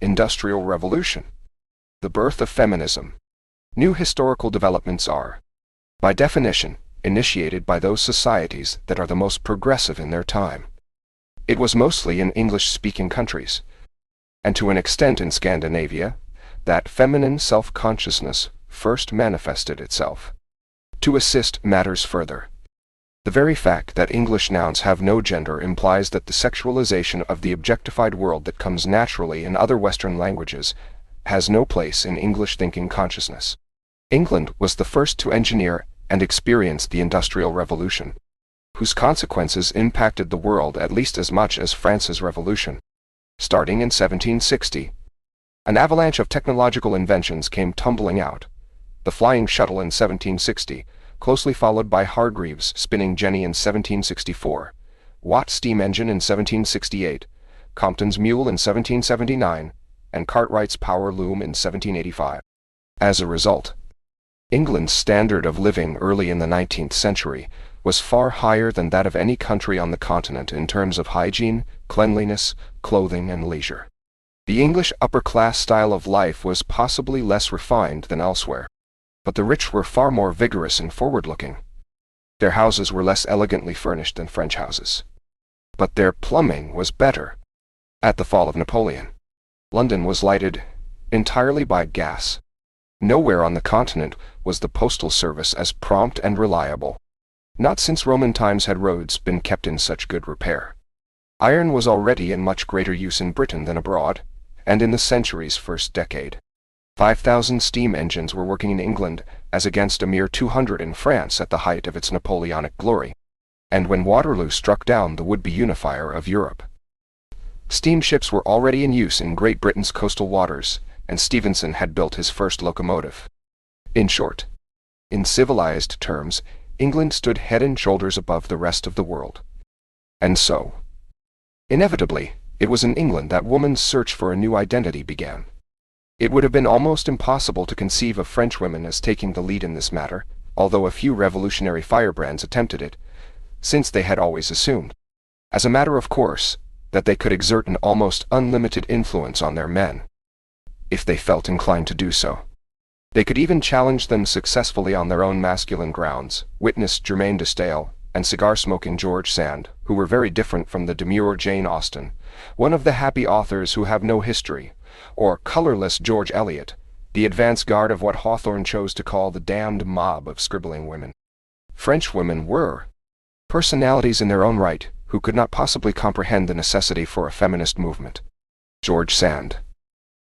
Industrial Revolution. The birth of feminism. New historical developments are, by definition, initiated by those societies that are the most progressive in their time. It was mostly in English-speaking countries, and to an extent in Scandinavia, that feminine self-consciousness first manifested itself. To assist matters further, the very fact that English nouns have no gender implies that the sexualization of the objectified world that comes naturally in other Western languages has no place in English thinking consciousness. England was the first to engineer and experience the Industrial Revolution, whose consequences impacted the world at least as much as France's Revolution. Starting in 1760, an avalanche of technological inventions came tumbling out. The flying shuttle in 1760, closely followed by Hargreaves' spinning jenny in 1764, Watt's steam engine in 1768, Compton's mule in 1779, and Cartwright's power loom in 1785. As a result, England's standard of living early in the 19th century was far higher than that of any country on the continent in terms of hygiene, cleanliness, clothing, and leisure. The English upper-class style of life was possibly less refined than elsewhere, but the rich were far more vigorous and forward-looking. Their houses were less elegantly furnished than French houses, but their plumbing was better. At the fall of Napoleon, London was lighted entirely by gas. Nowhere on the continent was the postal service as prompt and reliable. Not since Roman times had roads been kept in such good repair. Iron was already in much greater use in Britain than abroad, and in the century's first decade. 5,000 steam engines were working in England as against a mere 200 in France at the height of its Napoleonic glory, and when Waterloo struck down the would-be unifier of Europe. Steamships were already in use in Great Britain's coastal waters, and Stephenson had built his first locomotive. In short, in civilized terms, England stood head and shoulders above the rest of the world. And so, inevitably, it was in England that woman's search for a new identity began. It would have been almost impossible to conceive of French women as taking the lead in this matter, although a few revolutionary firebrands attempted it, since they had always assumed, as a matter of course, that they could exert an almost unlimited influence on their men, if they felt inclined to do so. They could even challenge them successfully on their own masculine grounds, witness Germaine de Stael and cigar-smoking George Sand, who were very different from the demure Jane Austen, one of the happy authors who have no history, or colorless George Eliot, the advance guard of what Hawthorne chose to call the damned mob of scribbling women. French women were personalities in their own right, who could not possibly comprehend the necessity for a feminist movement. George Sand,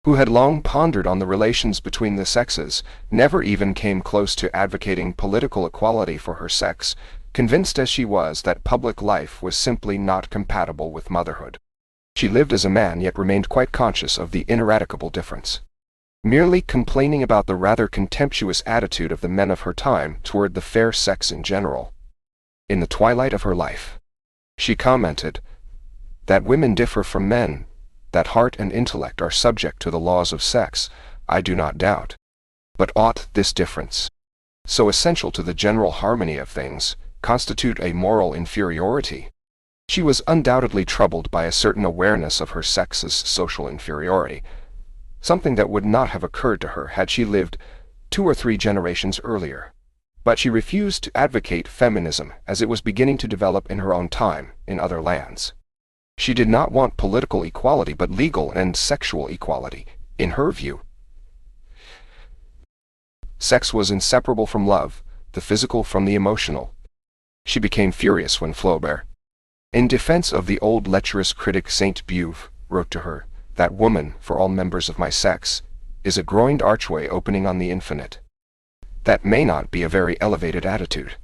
who had long pondered on the relations between the sexes, never even came close to advocating political equality for her sex, convinced as she was that public life was simply not compatible with motherhood. She lived as a man yet remained quite conscious of the ineradicable difference, merely complaining about the rather contemptuous attitude of the men of her time toward the fair sex in general. In the twilight of her life, she commented that women differ from men, that heart and intellect are subject to the laws of sex, I do not doubt. But ought this difference, so essential to the general harmony of things, constitute a moral inferiority? She was undoubtedly troubled by a certain awareness of her sex's social inferiority, something that would not have occurred to her had she lived 2 or 3 generations earlier. But she refused to advocate feminism as it was beginning to develop in her own time, in other lands. She did not want political equality but legal and sexual equality, in her view. Sex was inseparable from love, the physical from the emotional. She became furious when Flaubert, in defense of the old lecherous critic Sainte-Beuve, wrote to her, "That woman, for all members of my sex, is a groined archway opening on the infinite." That may not be a very elevated attitude,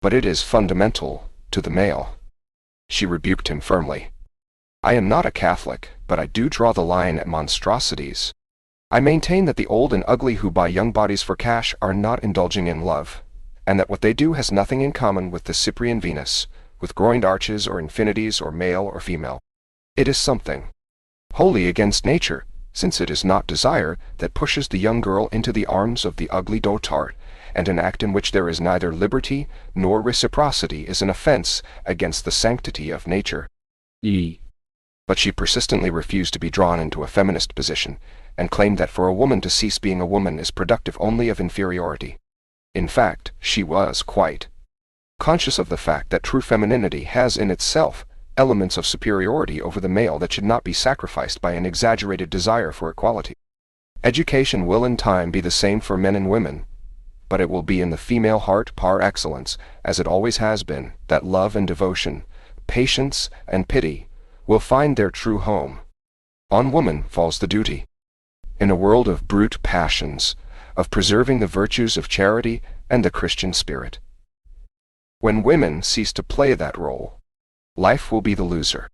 but it is fundamental to the male. She rebuked him firmly. I am not a Catholic, but I do draw the line at monstrosities. I maintain that the old and ugly who buy young bodies for cash are not indulging in love, and that what they do has nothing in common with the Cyprian Venus, with groined arches or infinities or male or female. It is something wholly against nature, since it is not desire that pushes the young girl into the arms of the ugly dotard, and an act in which there is neither liberty nor reciprocity is an offense against the sanctity of nature. But she persistently refused to be drawn into a feminist position, and claimed that for a woman to cease being a woman is productive only of inferiority. In fact, she was quite conscious of the fact that true femininity has in itself elements of superiority over the male that should not be sacrificed by an exaggerated desire for equality. Education will in time be the same for men and women, but it will be in the female heart par excellence, as it always has been, that love and devotion, patience and pity, will find their true home. On woman falls the duty, in a world of brute passions, of preserving the virtues of charity and the Christian spirit. When women cease to play that role, life will be the loser.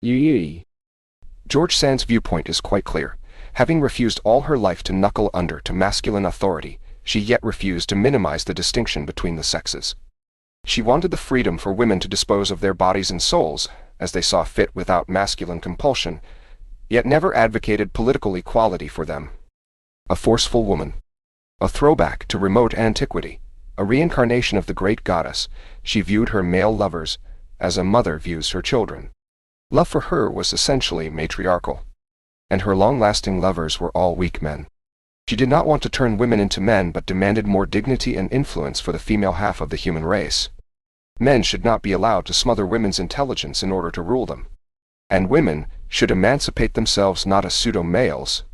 George Sand's viewpoint is quite clear. Having refused all her life to knuckle under to masculine authority, she yet refused to minimize the distinction between the sexes. She wanted the freedom for women to dispose of their bodies and souls as they saw fit without masculine compulsion, yet never advocated political equality for them. A forceful woman, a throwback to remote antiquity, a reincarnation of the great goddess, she viewed her male lovers as a mother views her children. Love for her was essentially matriarchal, and her long-lasting lovers were all weak men. She did not want to turn women into men, but demanded more dignity and influence for the female half of the human race. Men should not be allowed to smother women's intelligence in order to rule them, and women should emancipate themselves not as pseudo-males,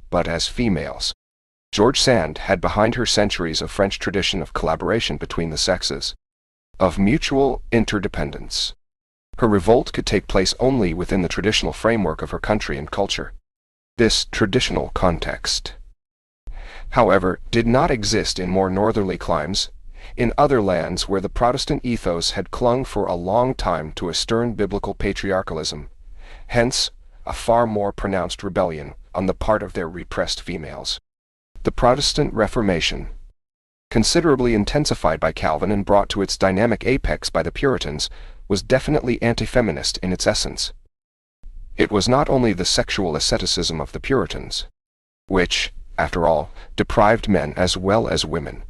but as females. George Sand had behind her centuries of French tradition of collaboration between the sexes, of mutual interdependence. Her revolt could take place only within the traditional framework of her country and culture. This traditional context, however, did not exist in more northerly climes, in other lands where the Protestant ethos had clung for a long time to a stern biblical patriarchalism, hence a far more pronounced rebellion on the part of their repressed females. The Protestant Reformation, considerably intensified by Calvin and brought to its dynamic apex by the Puritans, was definitely anti-feminist in its essence. It was not only the sexual asceticism of the Puritans, which, after all, deprived men as well as women,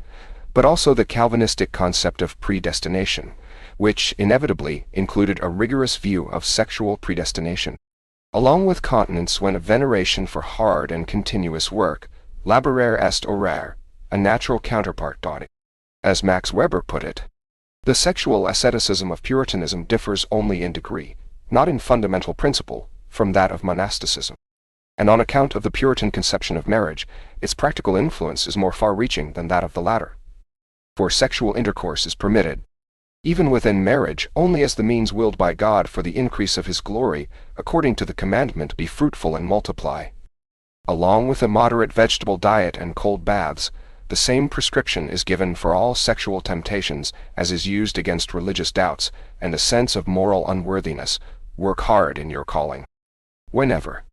but also the Calvinistic concept of predestination, which inevitably included a rigorous view of sexual predestination. Along with continence went a veneration for hard and continuous work, laborare est orare, a natural counterpart dotting. As Max Weber put it, the sexual asceticism of Puritanism differs only in degree, not in fundamental principle, from that of monasticism. And on account of the Puritan conception of marriage, its practical influence is more far-reaching than that of the latter. For sexual intercourse is permitted, even within marriage, only as the means willed by God for the increase of His glory, according to the commandment, "Be fruitful and multiply." Along with a moderate vegetable diet and cold baths, the same prescription is given for all sexual temptations as is used against religious doubts and a sense of moral unworthiness. Work hard in your calling. Whenever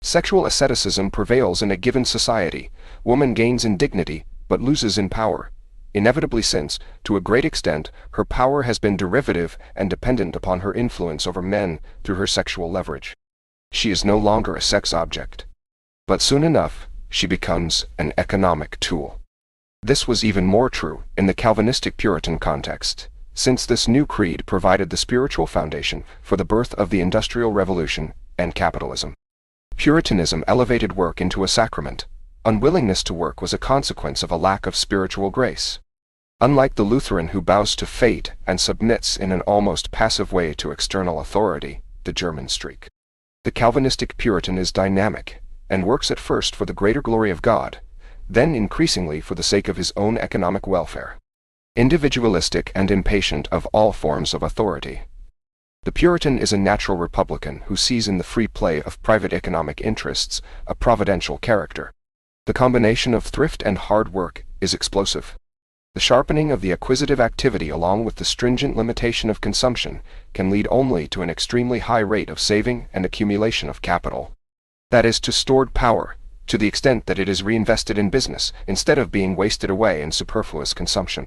sexual asceticism prevails in a given society, woman gains in dignity but loses in power, inevitably since, to a great extent, her power has been derivative and dependent upon her influence over men through her sexual leverage. She is no longer a sex object, but soon enough she becomes an economic tool. This was even more true in the Calvinistic Puritan context, since this new creed provided the spiritual foundation for the birth of the Industrial Revolution and capitalism. Puritanism elevated work into a sacrament. Unwillingness to work was a consequence of a lack of spiritual grace. Unlike the Lutheran who bows to fate and submits in an almost passive way to external authority, the German streak, the Calvinistic Puritan is dynamic, and works at first for the greater glory of God, then increasingly for the sake of his own economic welfare. Individualistic and impatient of all forms of authority, the Puritan is a natural republican who sees in the free play of private economic interests a providential character. The combination of thrift and hard work is explosive. The sharpening of the acquisitive activity along with the stringent limitation of consumption can lead only to an extremely high rate of saving and accumulation of capital. That is, to stored power, to the extent that it is reinvested in business instead of being wasted away in superfluous consumption.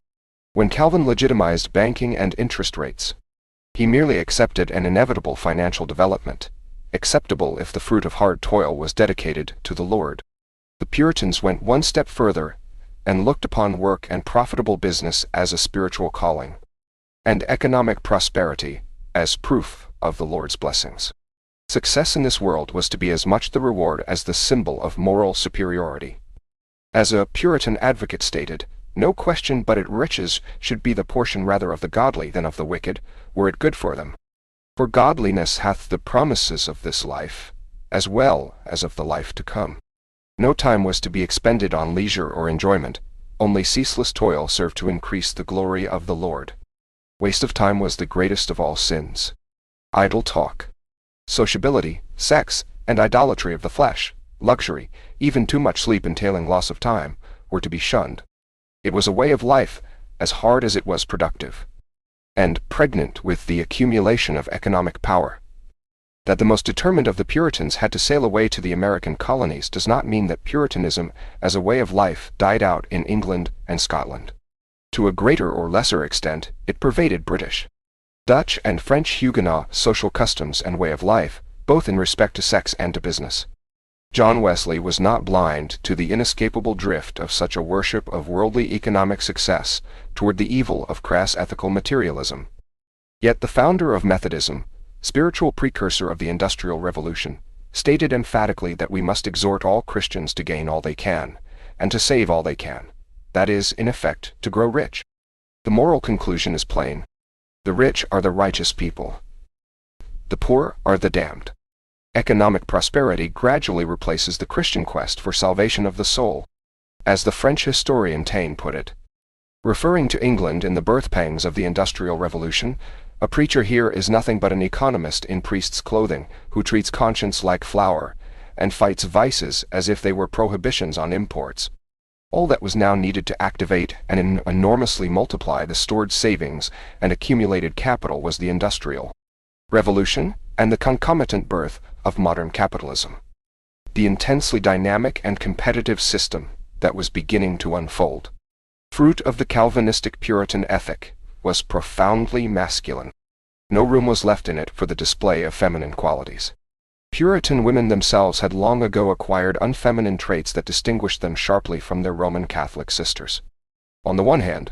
When Calvin legitimized banking and interest rates, he merely accepted an inevitable financial development, acceptable if the fruit of hard toil was dedicated to the Lord. The Puritans went one step further and looked upon work and profitable business as a spiritual calling, and economic prosperity as proof of the Lord's blessings. Success in this world was to be as much the reward as the symbol of moral superiority. As a Puritan advocate stated, no question but it riches should be the portion rather of the godly than of the wicked, were it good for them. For godliness hath the promises of this life, as well as of the life to come. No time was to be expended on leisure or enjoyment, only ceaseless toil served to increase the glory of the Lord. Waste of time was the greatest of all sins. Idle talk, sociability, sex, and idolatry of the flesh, luxury, even too much sleep entailing loss of time, were to be shunned. It was a way of life as hard as it was productive, and pregnant with the accumulation of economic power. That the most determined of the Puritans had to sail away to the American colonies does not mean that Puritanism as a way of life died out in England and Scotland. To a greater or lesser extent, it pervaded British, Dutch, and French Huguenot social customs and way of life, both in respect to sex and to business. John Wesley was not blind to the inescapable drift of such a worship of worldly economic success toward the evil of crass ethical materialism. Yet the founder of Methodism, spiritual precursor of the Industrial Revolution, stated emphatically that we must exhort all Christians to gain all they can, and to save all they can, that is, in effect, to grow rich. The moral conclusion is plain. The rich are the righteous people. The poor are the damned. Economic prosperity gradually replaces the Christian quest for salvation of the soul. As the French historian Taine put it, referring to England in the birth pangs of the Industrial Revolution, a preacher here is nothing but an economist in priest's clothing, who treats conscience like flour, and fights vices as if they were prohibitions on imports. All that was now needed to activate and enormously multiply the stored savings and accumulated capital was the Industrial Revolution and the concomitant birth of modern capitalism. The intensely dynamic and competitive system that was beginning to unfold, fruit of the Calvinistic Puritan ethic, was profoundly masculine. No room was left in it for the display of feminine qualities. Puritan women themselves had long ago acquired unfeminine traits that distinguished them sharply from their Roman Catholic sisters. On the one hand,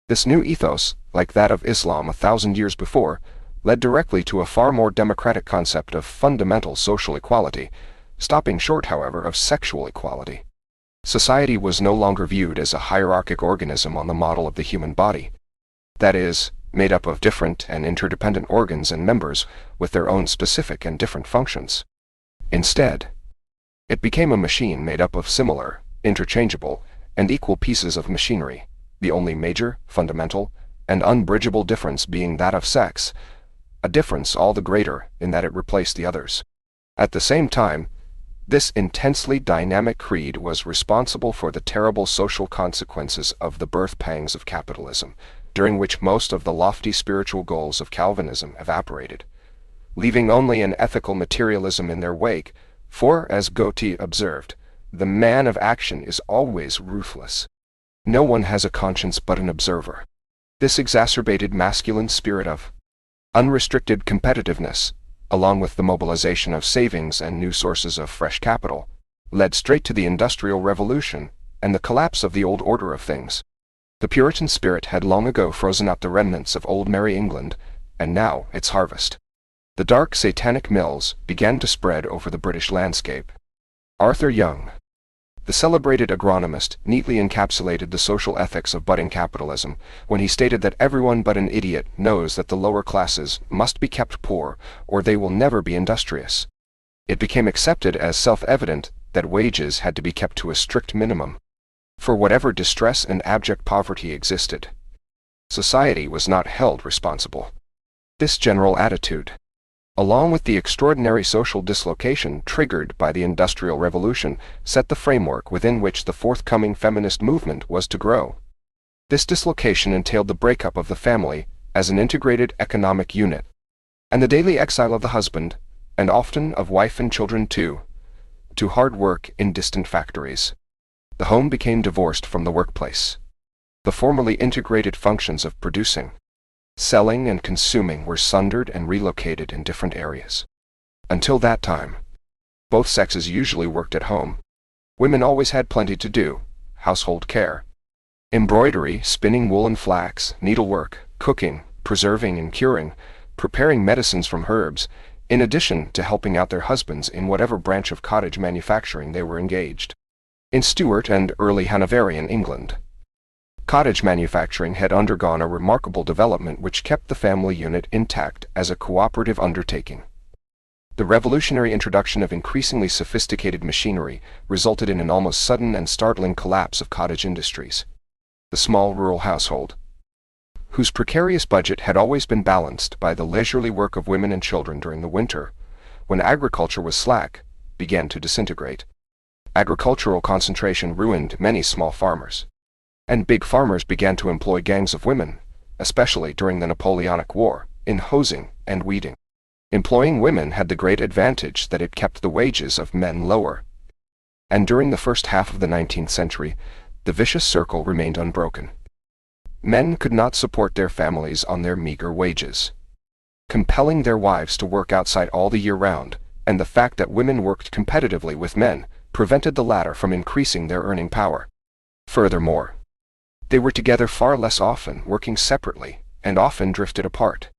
this new ethos, like that of Islam 1,000 years before, led directly to a far more democratic concept of fundamental social equality, stopping short, however, of sexual equality. Society was no longer viewed as a hierarchic organism on the model of the human body, that is, made up of different and interdependent organs and members with their own specific and different functions. Instead, it became a machine made up of similar, interchangeable, and equal pieces of machinery, the only major, fundamental, and unbridgeable difference being that of sex, a difference all the greater in that it replaced the others. At the same time, this intensely dynamic creed was responsible for the terrible social consequences of the birth pangs of capitalism, during which most of the lofty spiritual goals of Calvinism evaporated, leaving only an ethical materialism in their wake, for, as Gautier observed, the man of action is always ruthless. No one has a conscience but an observer. This exacerbated masculine spirit of unrestricted competitiveness, along with the mobilization of savings and new sources of fresh capital, led straight to the Industrial Revolution and the collapse of the old order of things. The Puritan spirit had long ago frozen up the remnants of old Merry England, and now its harvest. The dark satanic mills began to spread over the British landscape. Arthur Young, the celebrated agronomist, neatly encapsulated the social ethics of budding capitalism when he stated that everyone but an idiot knows that the lower classes must be kept poor or they will never be industrious. It became accepted as self-evident that wages had to be kept to a strict minimum. For whatever distress and abject poverty existed, society was not held responsible. This general attitude, along with the extraordinary social dislocation triggered by the Industrial Revolution, set the framework within which the forthcoming feminist movement was to grow. This dislocation entailed the breakup of the family as an integrated economic unit, and the daily exile of the husband, and often of wife and children too, to hard work in distant factories. The home became divorced from the workplace. The formerly integrated functions of producing, selling, and consuming were sundered and relocated in different areas. Until that time, both sexes usually worked at home. Women always had plenty to do: household care, embroidery, spinning wool and flax, needlework, cooking, preserving and curing, preparing medicines from herbs, in addition to helping out their husbands in whatever branch of cottage manufacturing they were engaged. In Stuart and early Hanoverian England, cottage manufacturing had undergone a remarkable development which kept the family unit intact as a cooperative undertaking. The revolutionary introduction of increasingly sophisticated machinery resulted in an almost sudden and startling collapse of cottage industries. The small rural household, whose precarious budget had always been balanced by the leisurely work of women and children during the winter, when agriculture was slack, began to disintegrate. Agricultural concentration ruined many small farmers, and big farmers began to employ gangs of women, especially during the Napoleonic War, in hosing and weeding. Employing women had the great advantage that it kept the wages of men lower, and during the first half of the 19th century, the vicious circle remained unbroken. Men could not support their families on their meager wages, compelling their wives to work outside all the year round, and the fact that women worked competitively with men prevented the latter from increasing their earning power. Furthermore, they were together far less often, working separately, and often drifted apart.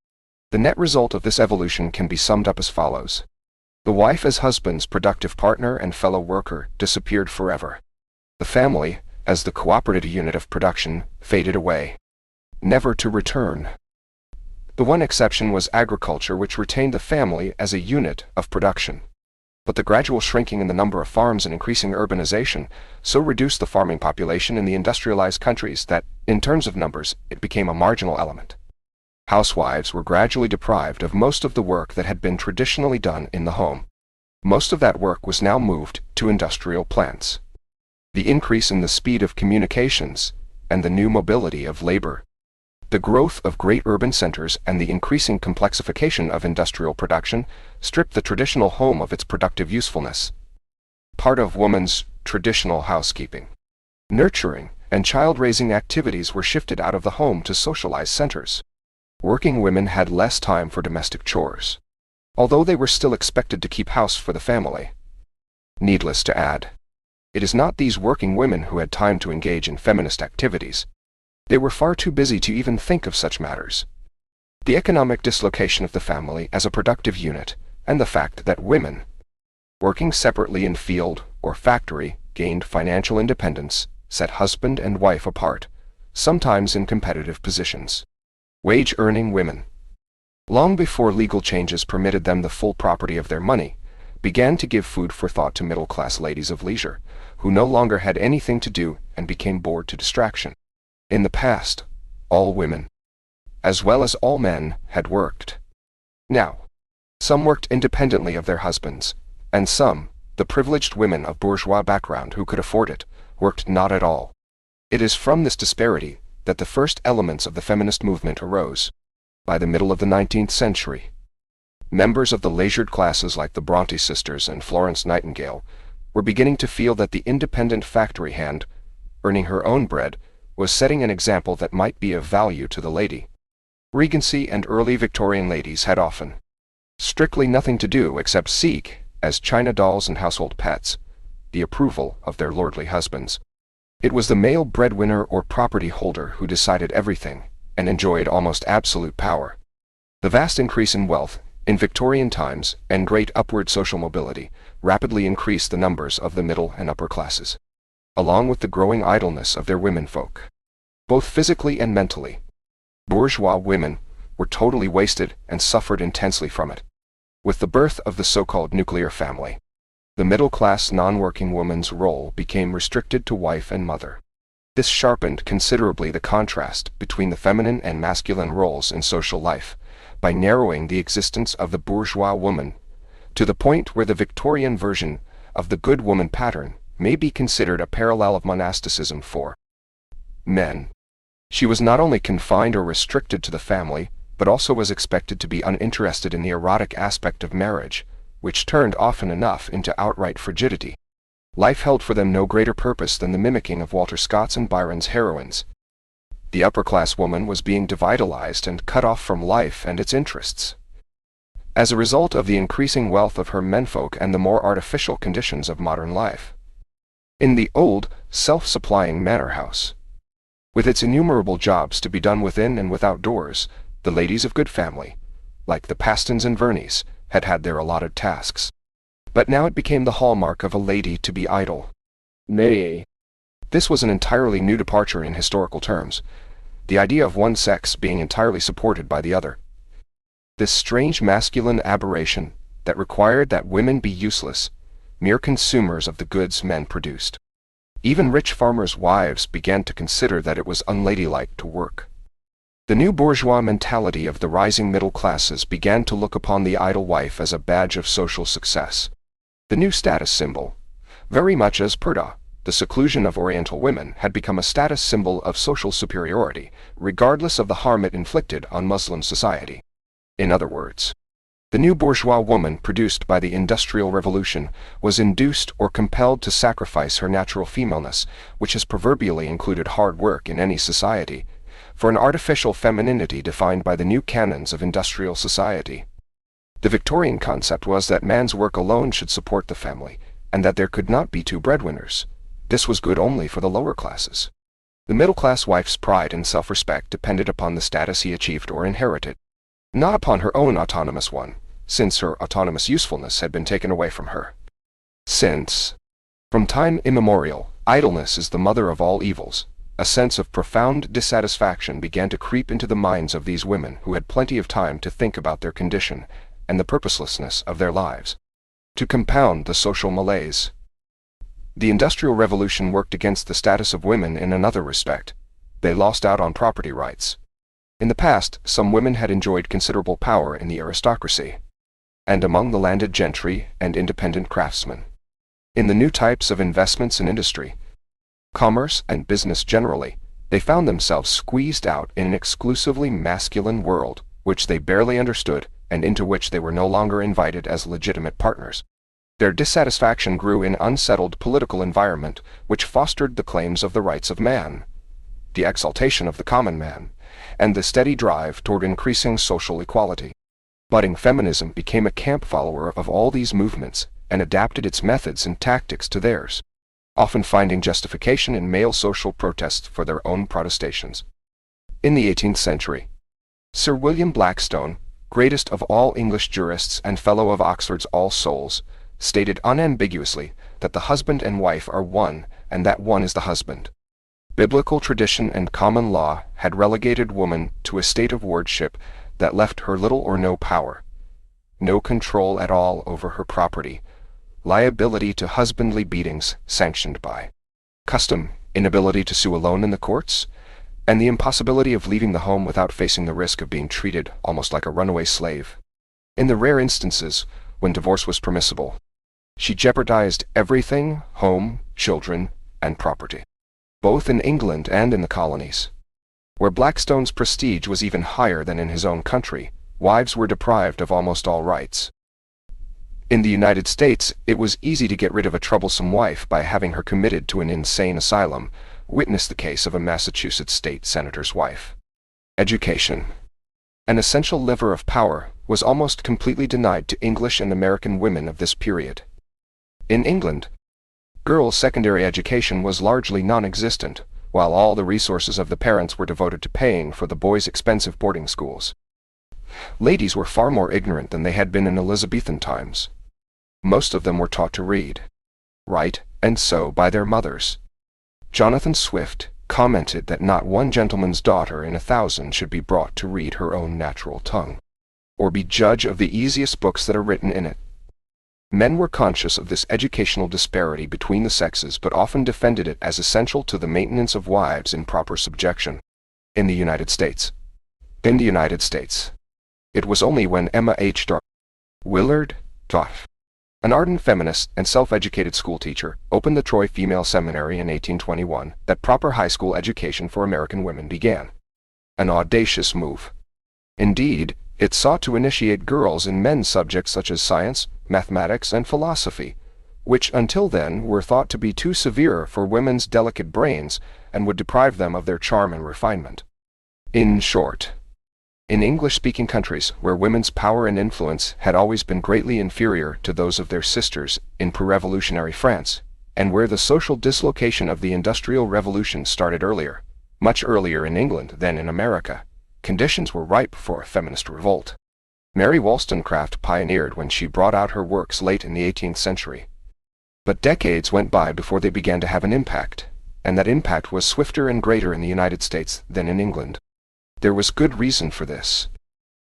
The net result of this evolution can be summed up as follows. The wife as husband's productive partner and fellow worker disappeared forever. The family, as the cooperative unit of production, faded away, never to return. The one exception was agriculture, which retained the family as a unit of production. But the gradual shrinking in the number of farms and increasing urbanization so reduced the farming population in the industrialized countries that, in terms of numbers, it became a marginal element. Housewives were gradually deprived of most of the work that had been traditionally done in the home. Most of that work was now moved to industrial plants. The increase in the speed of communications and the new mobility of labor, the growth of great urban centers and the increasing complexification of industrial production stripped the traditional home of its productive usefulness. Part of woman's traditional housekeeping, nurturing, and child-raising activities were shifted out of the home to socialized centers. Working women had less time for domestic chores, although they were still expected to keep house for the family. Needless to add, it is not these working women who had time to engage in feminist activities. They were far too busy to even think of such matters. The economic dislocation of the family as a productive unit, and the fact that women, working separately in field or factory, gained financial independence, set husband and wife apart, sometimes in competitive positions. Wage-earning women, long before legal changes permitted them the full property of their money, began to give food for thought to middle-class ladies of leisure, who no longer had anything to do and became bored to distraction. In the past, all women, as well as all men, had worked. Now, some worked independently of their husbands, and some, the privileged women of bourgeois background who could afford it, worked not at all. It is from this disparity that the first elements of the feminist movement arose. By the middle of the 19th century, members of the leisured classes like the Bronte sisters and Florence Nightingale were beginning to feel that the independent factory hand, earning her own bread, was setting an example that might be of value to the lady. Regency and early Victorian ladies had often strictly nothing to do except seek, as china dolls and household pets, the approval of their lordly husbands. It was the male breadwinner or property holder who decided everything, and enjoyed almost absolute power. The vast increase in wealth, in Victorian times, and great upward social mobility, rapidly increased the numbers of the middle and upper classes, along with the growing idleness of their womenfolk, both physically and mentally. Bourgeois women were totally wasted and suffered intensely from it. With the birth of the so-called nuclear family, the middle-class non-working woman's role became restricted to wife and mother. This sharpened considerably the contrast between the feminine and masculine roles in social life, by narrowing the existence of the bourgeois woman to the point where the Victorian version of the good woman pattern may be considered a parallel of monasticism for men. She was not only confined or restricted to the family, but also was expected to be uninterested in the erotic aspect of marriage, which turned often enough into outright frigidity. Life held for them no greater purpose than the mimicking of Walter Scott's and Byron's heroines. The upper-class woman was being devitalized and cut off from life and its interests, as a result of the increasing wealth of her menfolk and the more artificial conditions of modern life. In the old, self-supplying manor house, with its innumerable jobs to be done within and without doors, the ladies of good family, like the Pastons and Verneys, had had their allotted tasks. But now it became the hallmark of a lady to be idle. Nay. This was an entirely new departure in historical terms, the idea of one sex being entirely supported by the other. This strange masculine aberration that required that women be useless, mere consumers of the goods men produced. Even rich farmers' wives began to consider that it was unladylike to work. The new bourgeois mentality of the rising middle classes began to look upon the idle wife as a badge of social success. The new status symbol, very much as Purdah, the seclusion of Oriental women, had become a status symbol of social superiority, regardless of the harm it inflicted on Muslim society. In other words, the new bourgeois woman produced by the Industrial Revolution was induced or compelled to sacrifice her natural femaleness, which has proverbially included hard work in any society, for an artificial femininity defined by the new canons of industrial society. The Victorian concept was that man's work alone should support the family, and that there could not be two breadwinners. This was good only for the lower classes. The middle-class wife's pride and self-respect depended upon the status he achieved or inherited, not upon her own autonomous one, since her autonomous usefulness had been taken away from her. Since, from time immemorial, idleness is the mother of all evils, a sense of profound dissatisfaction began to creep into the minds of these women who had plenty of time to think about their condition and the purposelessness of their lives. To compound the social malaise, the Industrial Revolution worked against the status of women in another respect. They lost out on property rights. In the past, some women had enjoyed considerable power in the aristocracy, and among the landed gentry and independent craftsmen. In the new types of investments in industry, commerce, and business generally, they found themselves squeezed out in an exclusively masculine world, which they barely understood, and into which they were no longer invited as legitimate partners. Their dissatisfaction grew in unsettled political environment, which fostered the claims of the rights of man, the exaltation of the common man, and the steady drive toward increasing social equality. Budding feminism became a camp follower of all these movements and adapted its methods and tactics to theirs, often finding justification in male social protests for their own protestations. In the 18th century, Sir William Blackstone, greatest of all English jurists and Fellow of Oxford's All Souls, stated unambiguously that the husband and wife are one, and that one is the husband. Biblical tradition and common law had relegated woman to a state of wardship that left her little or no power, no control at all over her property, liability to husbandly beatings sanctioned by custom, inability to sue alone in the courts, and the impossibility of leaving the home without facing the risk of being treated almost like a runaway slave. In the rare instances when divorce was permissible, she jeopardized everything: home, children, and property, both in England and in the colonies. Where Blackstone's prestige was even higher than in his own country, wives were deprived of almost all rights. In the United States, it was easy to get rid of a troublesome wife by having her committed to an insane asylum. Witness the case of a Massachusetts state senator's wife. Education, an essential lever of power, was almost completely denied to English and American women of this period. In England, girls' secondary education was largely non-existent, while all the resources of the parents were devoted to paying for the boys' expensive boarding schools. Ladies were far more ignorant than they had been in Elizabethan times. Most of them were taught to read, write, and sew by their mothers. Jonathan Swift commented that not one gentleman's daughter in 1,000 should be brought to read her own natural tongue, or be judge of the easiest books that are written in it. Men were conscious of this educational disparity between the sexes, but often defended it as essential to the maintenance of wives in proper subjection. In the United States, it was only when Emma H. Willard, an ardent feminist and self-educated schoolteacher, opened the Troy Female Seminary in 1821 that proper high school education for American women began. An audacious move. Indeed, it sought to initiate girls in men's subjects such as science, mathematics, and philosophy, which until then were thought to be too severe for women's delicate brains and would deprive them of their charm and refinement. In short, in English-speaking countries where women's power and influence had always been greatly inferior to those of their sisters in pre-revolutionary France, and where the social dislocation of the Industrial Revolution started earlier, much earlier in England than in America, conditions were ripe for a feminist revolt. Mary Wollstonecraft pioneered when she brought out her works late in the 18th century. But decades went by before they began to have an impact, and that impact was swifter and greater in the United States than in England. There was good reason for this.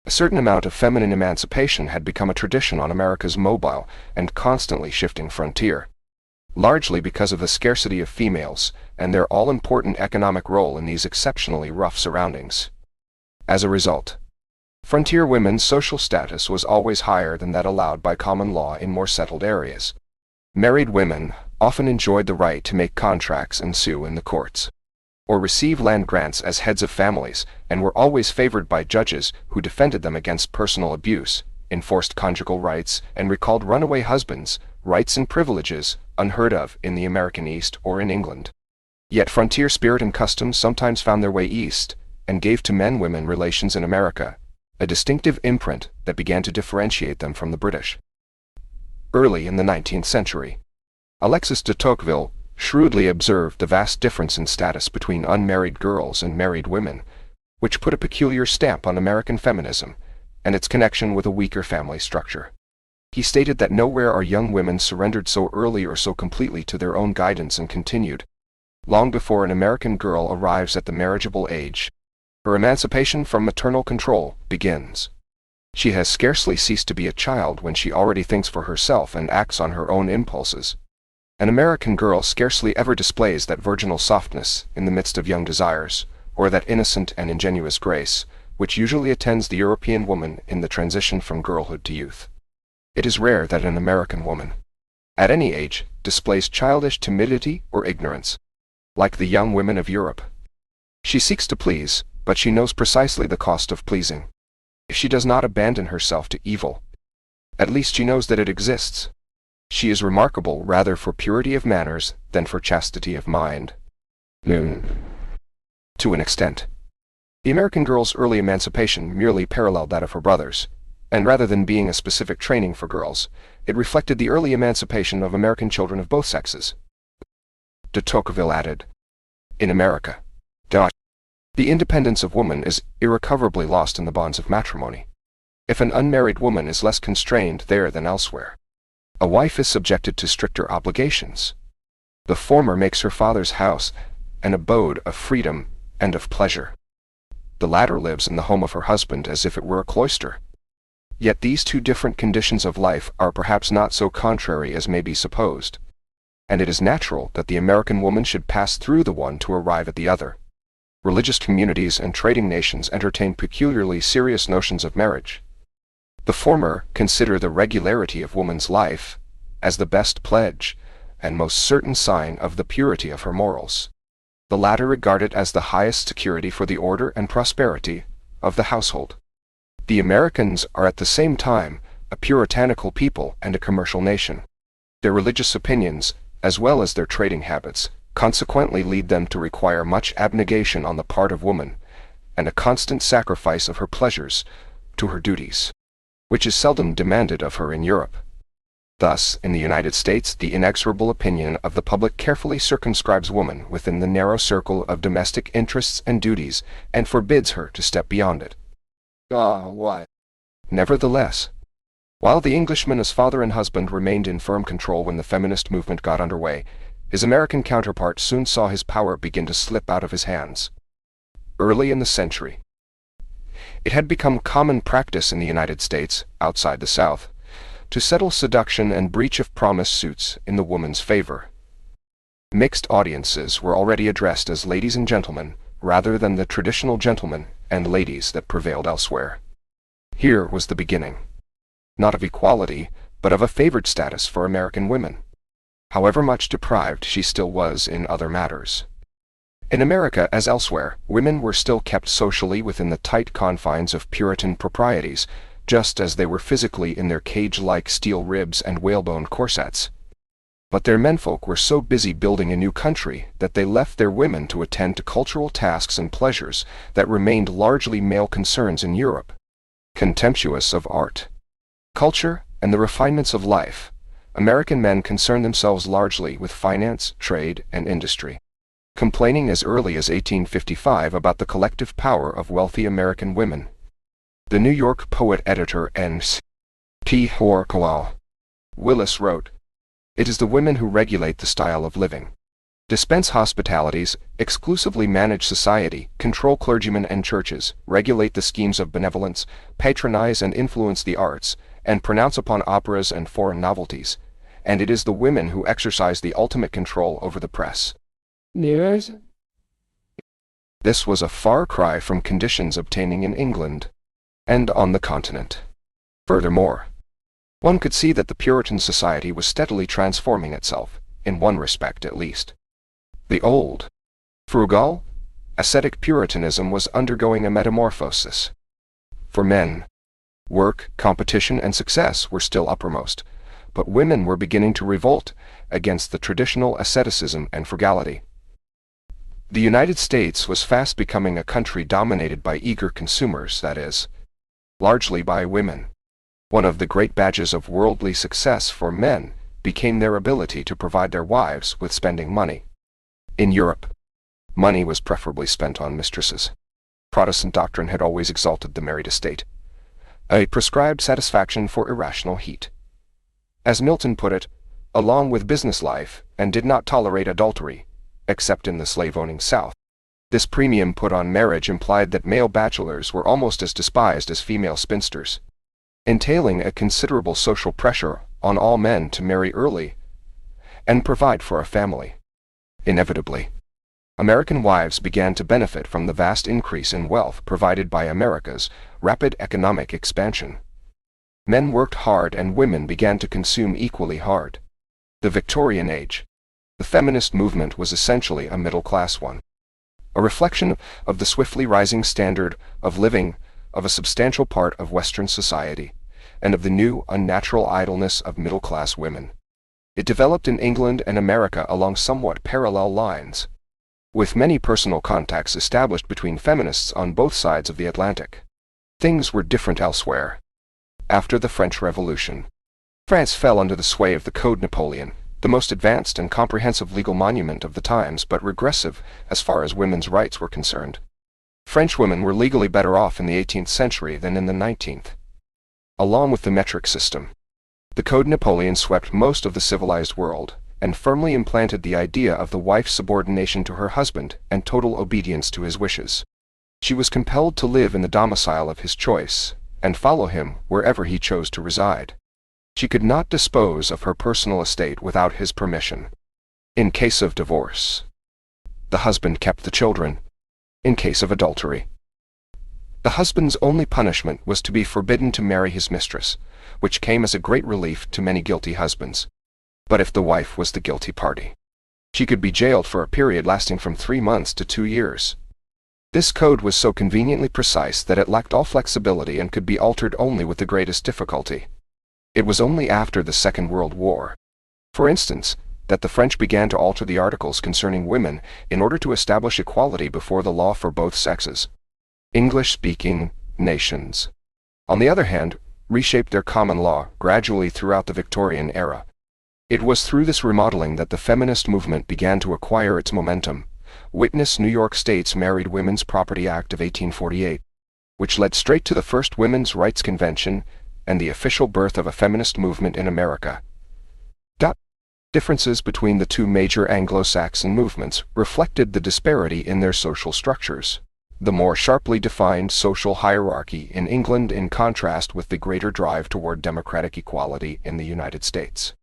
A certain amount of feminine emancipation had become a tradition on America's mobile and constantly shifting frontier, largely because of the scarcity of females and their all-important economic role in these exceptionally rough surroundings. As a result, frontier women's social status was always higher than that allowed by common law in more settled areas. Married women often enjoyed the right to make contracts and sue in the courts, or receive land grants as heads of families, and were always favored by judges who defended them against personal abuse, enforced conjugal rights, and recalled runaway husbands, rights and privileges unheard of in the American East or in England. Yet frontier spirit and customs sometimes found their way east, and gave to men-women relations in America a distinctive imprint that began to differentiate them from the British. Early in the 19th century, Alexis de Tocqueville shrewdly observed the vast difference in status between unmarried girls and married women, which put a peculiar stamp on American feminism and its connection with a weaker family structure. He stated that nowhere are young women surrendered so early or so completely to their own guidance, and continued, long before an American girl arrives at the marriageable age, her emancipation from maternal control begins. She has scarcely ceased to be a child when she already thinks for herself and acts on her own impulses. An American girl scarcely ever displays that virginal softness in the midst of young desires, or that innocent and ingenuous grace, which usually attends the European woman in the transition from girlhood to youth. It is rare that an American woman, at any age, displays childish timidity or ignorance, like the young women of Europe. She seeks to please, but she knows precisely the cost of pleasing. If she does not abandon herself to evil, at least she knows that it exists. She is remarkable rather for purity of manners than for chastity of mind. To an extent, the American girl's early emancipation merely paralleled that of her brothers, and rather than being a specific training for girls, it reflected the early emancipation of American children of both sexes. De Tocqueville added, in America, the independence of woman is irrecoverably lost in the bonds of matrimony. If an unmarried woman is less constrained there than elsewhere, a wife is subjected to stricter obligations. The former makes her father's house an abode of freedom and of pleasure. The latter lives in the home of her husband as if it were a cloister. Yet these two different conditions of life are perhaps not so contrary as may be supposed, and it is natural that the American woman should pass through the one to arrive at the other. Religious communities and trading nations entertain peculiarly serious notions of marriage. The former consider the regularity of woman's life as the best pledge and most certain sign of the purity of her morals. The latter regard it as the highest security for the order and prosperity of the household. The Americans are at the same time a puritanical people and a commercial nation. Their religious opinions, as well as their trading habits, consequently lead them to require much abnegation on the part of woman, and a constant sacrifice of her pleasures to her duties, which is seldom demanded of her in Europe. Thus, in the United States, the inexorable opinion of the public carefully circumscribes woman within the narrow circle of domestic interests and duties, and forbids her to step beyond it. Nevertheless, while the Englishman as father and husband remained in firm control when the feminist movement got underway, his American counterpart soon saw his power begin to slip out of his hands. Early in the century, it had become common practice in the United States, outside the South, to settle seduction and breach of promise suits in the woman's favor. Mixed audiences were already addressed as ladies and gentlemen, rather than the traditional gentlemen and ladies that prevailed elsewhere. Here was the beginning, not of equality, but of a favored status for American women, however much deprived she still was in other matters. In America, as elsewhere, women were still kept socially within the tight confines of Puritan proprieties, just as they were physically in their cage-like steel ribs and whalebone corsets. But their menfolk were so busy building a new country that they left their women to attend to cultural tasks and pleasures that remained largely male concerns in Europe. Contemptuous of art, culture, and the refinements of life, American men concerned themselves largely with finance, trade, and industry, complaining as early as 1855 about the collective power of wealthy American women. The New York poet-editor N.T. Riencourt Willis wrote, "It is the women who regulate the style of living, dispense hospitalities, exclusively manage society, control clergymen and churches, regulate the schemes of benevolence, patronize and influence the arts, and pronounce upon operas and foreign novelties, and it is the women who exercise the ultimate control over the press." News? This was a far cry from conditions obtaining in England and on the continent. Furthermore, one could see that the Puritan society was steadily transforming itself, in one respect at least. The old, frugal, ascetic Puritanism was undergoing a metamorphosis. For men, work, competition, and success were still uppermost, but women were beginning to revolt against the traditional asceticism and frugality. The United States was fast becoming a country dominated by eager consumers, that is, largely by women. One of the great badges of worldly success for men became their ability to provide their wives with spending money. In Europe, money was preferably spent on mistresses. Protestant doctrine had always exalted the married estate, a prescribed satisfaction for irrational heat. As Milton put it, along with business life, and did not tolerate adultery, except in the slave-owning South. This premium put on marriage implied that male bachelors were almost as despised as female spinsters, entailing a considerable social pressure on all men to marry early and provide for a family. Inevitably, American wives began to benefit from the vast increase in wealth provided by America's rapid economic expansion. Men worked hard and women began to consume equally hard. The Victorian age, the feminist movement was essentially a middle-class one, a reflection of the swiftly rising standard of living of a substantial part of Western society, and of the new, unnatural idleness of middle-class women. It developed in England and America along somewhat parallel lines, with many personal contacts established between feminists on both sides of the Atlantic. Things were different elsewhere. After the French Revolution, France fell under the sway of the Code Napoleon, the most advanced and comprehensive legal monument of the times, but regressive as far as women's rights were concerned. French women were legally better off in the 18th century than in the 19th. Along with the metric system, the Code Napoleon swept most of the civilized world, and firmly implanted the idea of the wife's subordination to her husband and total obedience to his wishes. She was compelled to live in the domicile of his choice, and follow him wherever he chose to reside. She could not dispose of her personal estate without his permission. In case of divorce, the husband kept the children. In case of adultery, the husband's only punishment was to be forbidden to marry his mistress, which came as a great relief to many guilty husbands. But if the wife was the guilty party, she could be jailed for a period lasting from 3 months to 2 years. This code was so conveniently precise that it lacked all flexibility and could be altered only with the greatest difficulty. It was only after the Second World War, for instance, that the French began to alter the articles concerning women in order to establish equality before the law for both sexes. English-speaking nations, on the other hand, reshaped their common law gradually throughout the Victorian era. It was through this remodeling that the feminist movement began to acquire its momentum. Witness New York State's Married Women's Property Act of 1848, which led straight to the first Women's Rights Convention and the official birth of a feminist movement in America. Differences between the two major Anglo-Saxon movements reflected the disparity in their social structures. The more sharply defined social hierarchy in England in contrast with the greater drive toward democratic equality in the United States.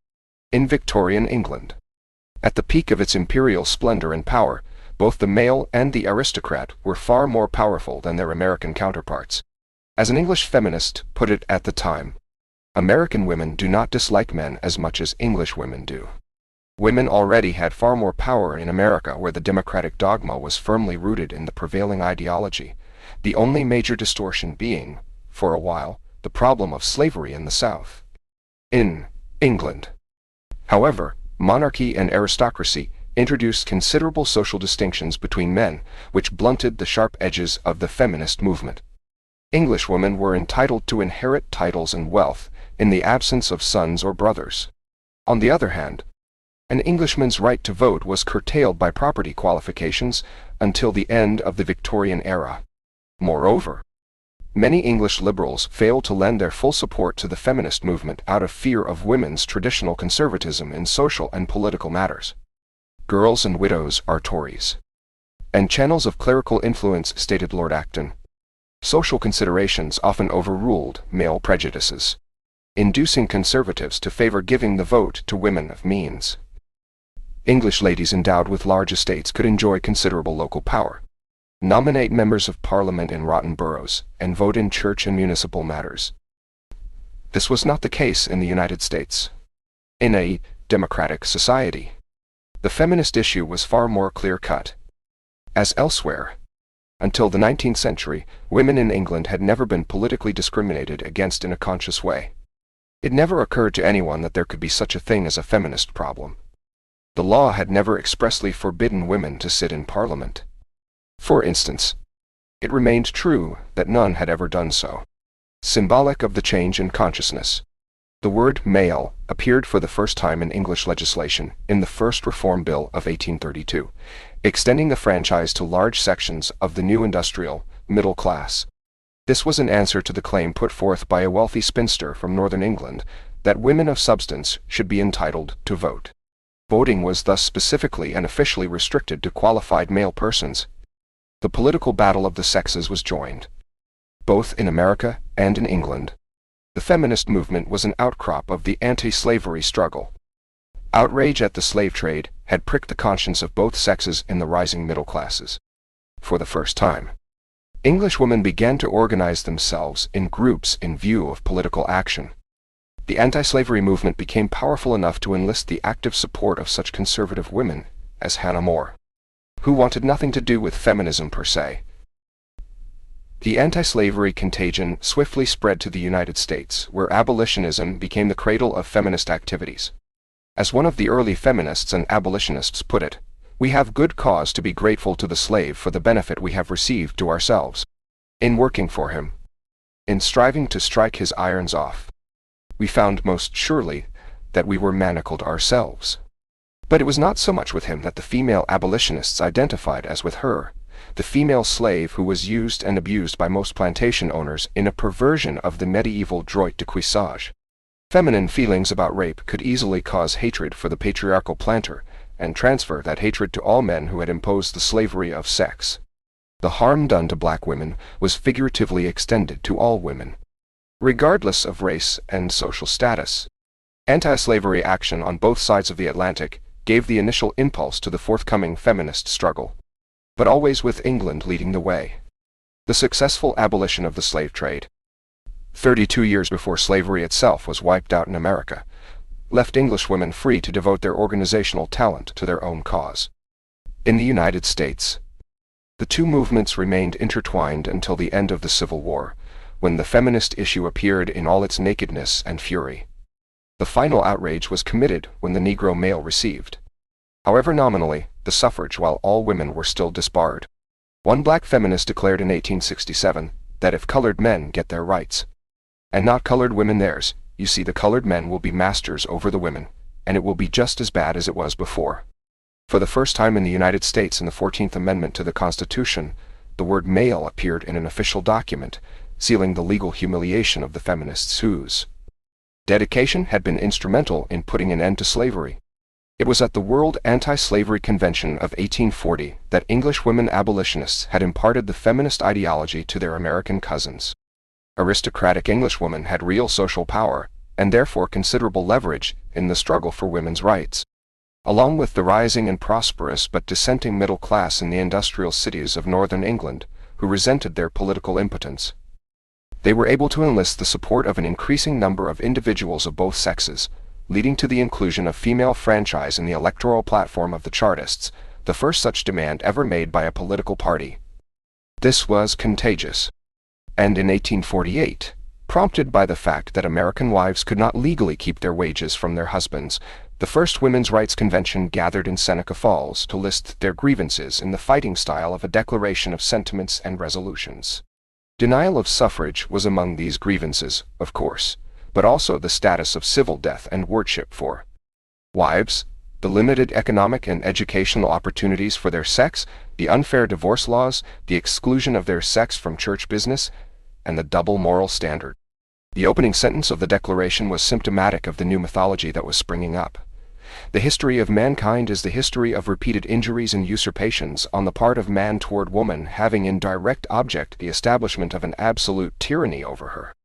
In Victorian England, at the peak of its imperial splendor and power, both the male and the aristocrat were far more powerful than their American counterparts. As an English feminist put it at the time, American women do not dislike men as much as English women do. Women already had far more power in America, where the democratic dogma was firmly rooted in the prevailing ideology, the only major distortion being, for a while, the problem of slavery in the South. In England, however, monarchy and aristocracy introduced considerable social distinctions between men, which blunted the sharp edges of the feminist movement. English women were entitled to inherit titles and wealth in the absence of sons or brothers. On the other hand, an Englishman's right to vote was curtailed by property qualifications until the end of the Victorian era. Moreover, Many English liberals failed to lend their full support to the feminist movement out of fear of women's traditional conservatism in social and political matters. Girls and widows are Tories. And channels of clerical influence, stated Lord Acton. Social considerations often overruled male prejudices, inducing conservatives to favor giving the vote to women of means. English ladies endowed with large estates could enjoy considerable local power, nominate members of parliament in rotten boroughs, and vote in church and municipal matters. This was not the case in the United States. In a democratic society, the feminist issue was far more clear-cut. As elsewhere, until the 19th century, women in England had never been politically discriminated against in a conscious way. It never occurred to anyone that there could be such a thing as a feminist problem. The law had never expressly forbidden women to sit in Parliament. For instance, it remained true that none had ever done so. Symbolic of the change in consciousness, the word male appeared for the first time in English legislation in the first Reform Bill of 1832, extending the franchise to large sections of the new industrial middle class. This was an answer to the claim put forth by a wealthy spinster from northern England that women of substance should be entitled to vote. Voting was thus specifically and officially restricted to qualified male persons. The political battle of the sexes was joined, both in America and in England. The feminist movement was an outcrop of the anti-slavery struggle. Outrage at the slave trade had pricked the conscience of both sexes in the rising middle classes. For the first time, English women began to organize themselves in groups in view of political action. The anti-slavery movement became powerful enough to enlist the active support of such conservative women as Hannah More, who wanted nothing to do with feminism per se. The anti-slavery contagion swiftly spread to the United States, where abolitionism became the cradle of feminist activities. As one of the early feminists and abolitionists put it, "We have good cause to be grateful to the slave for the benefit we have received to ourselves. In working for him, in striving to strike his irons off, we found most surely that we were manacled ourselves." But it was not so much with him that the female abolitionists identified as with her, the female slave who was used and abused by most plantation owners in a perversion of the medieval droit de cuissage. Feminine feelings about rape could easily cause hatred for the patriarchal planter, and transfer that hatred to all men who had imposed the slavery of sex. The harm done to black women was figuratively extended to all women, regardless of race and social status. Anti-slavery action on both sides of the Atlantic gave the initial impulse to the forthcoming feminist struggle, but always with England leading the way. The successful abolition of the slave trade, 32 years before slavery itself was wiped out in America, left English women free to devote their organizational talent to their own cause. In the United States, the two movements remained intertwined until the end of the Civil War, when the feminist issue appeared in all its nakedness and fury. The final outrage was committed when the Negro male received, however nominally, the suffrage while all women were still disbarred. One black feminist declared in 1867 that if colored men get their rights, and not colored women theirs, you see the colored men will be masters over the women, and it will be just as bad as it was before. For the first time in the United States in the 14th Amendment to the Constitution, the word male appeared in an official document, sealing the legal humiliation of the feminists whose dedication had been instrumental in putting an end to slavery. It was at the World Anti-Slavery Convention of 1840 that English women abolitionists had imparted the feminist ideology to their American cousins. Aristocratic Englishwomen had real social power, and therefore considerable leverage, in the struggle for women's rights. Along with the rising and prosperous but dissenting middle class in the industrial cities of northern England, who resented their political impotence, they were able to enlist the support of an increasing number of individuals of both sexes, leading to the inclusion of female franchise in the electoral platform of the Chartists, the first such demand ever made by a political party. This was contagious. And in 1848, prompted by the fact that American wives could not legally keep their wages from their husbands, the first women's rights convention gathered in Seneca Falls to list their grievances in the fighting style of a declaration of sentiments and resolutions. Denial of suffrage was among these grievances, of course, but also the status of civil death and wardship for wives, the limited economic and educational opportunities for their sex, the unfair divorce laws, the exclusion of their sex from church business, and the double moral standard. The opening sentence of the Declaration was symptomatic of the new mythology that was springing up. The history of mankind is the history of repeated injuries and usurpations on the part of man toward woman, having in direct object the establishment of an absolute tyranny over her.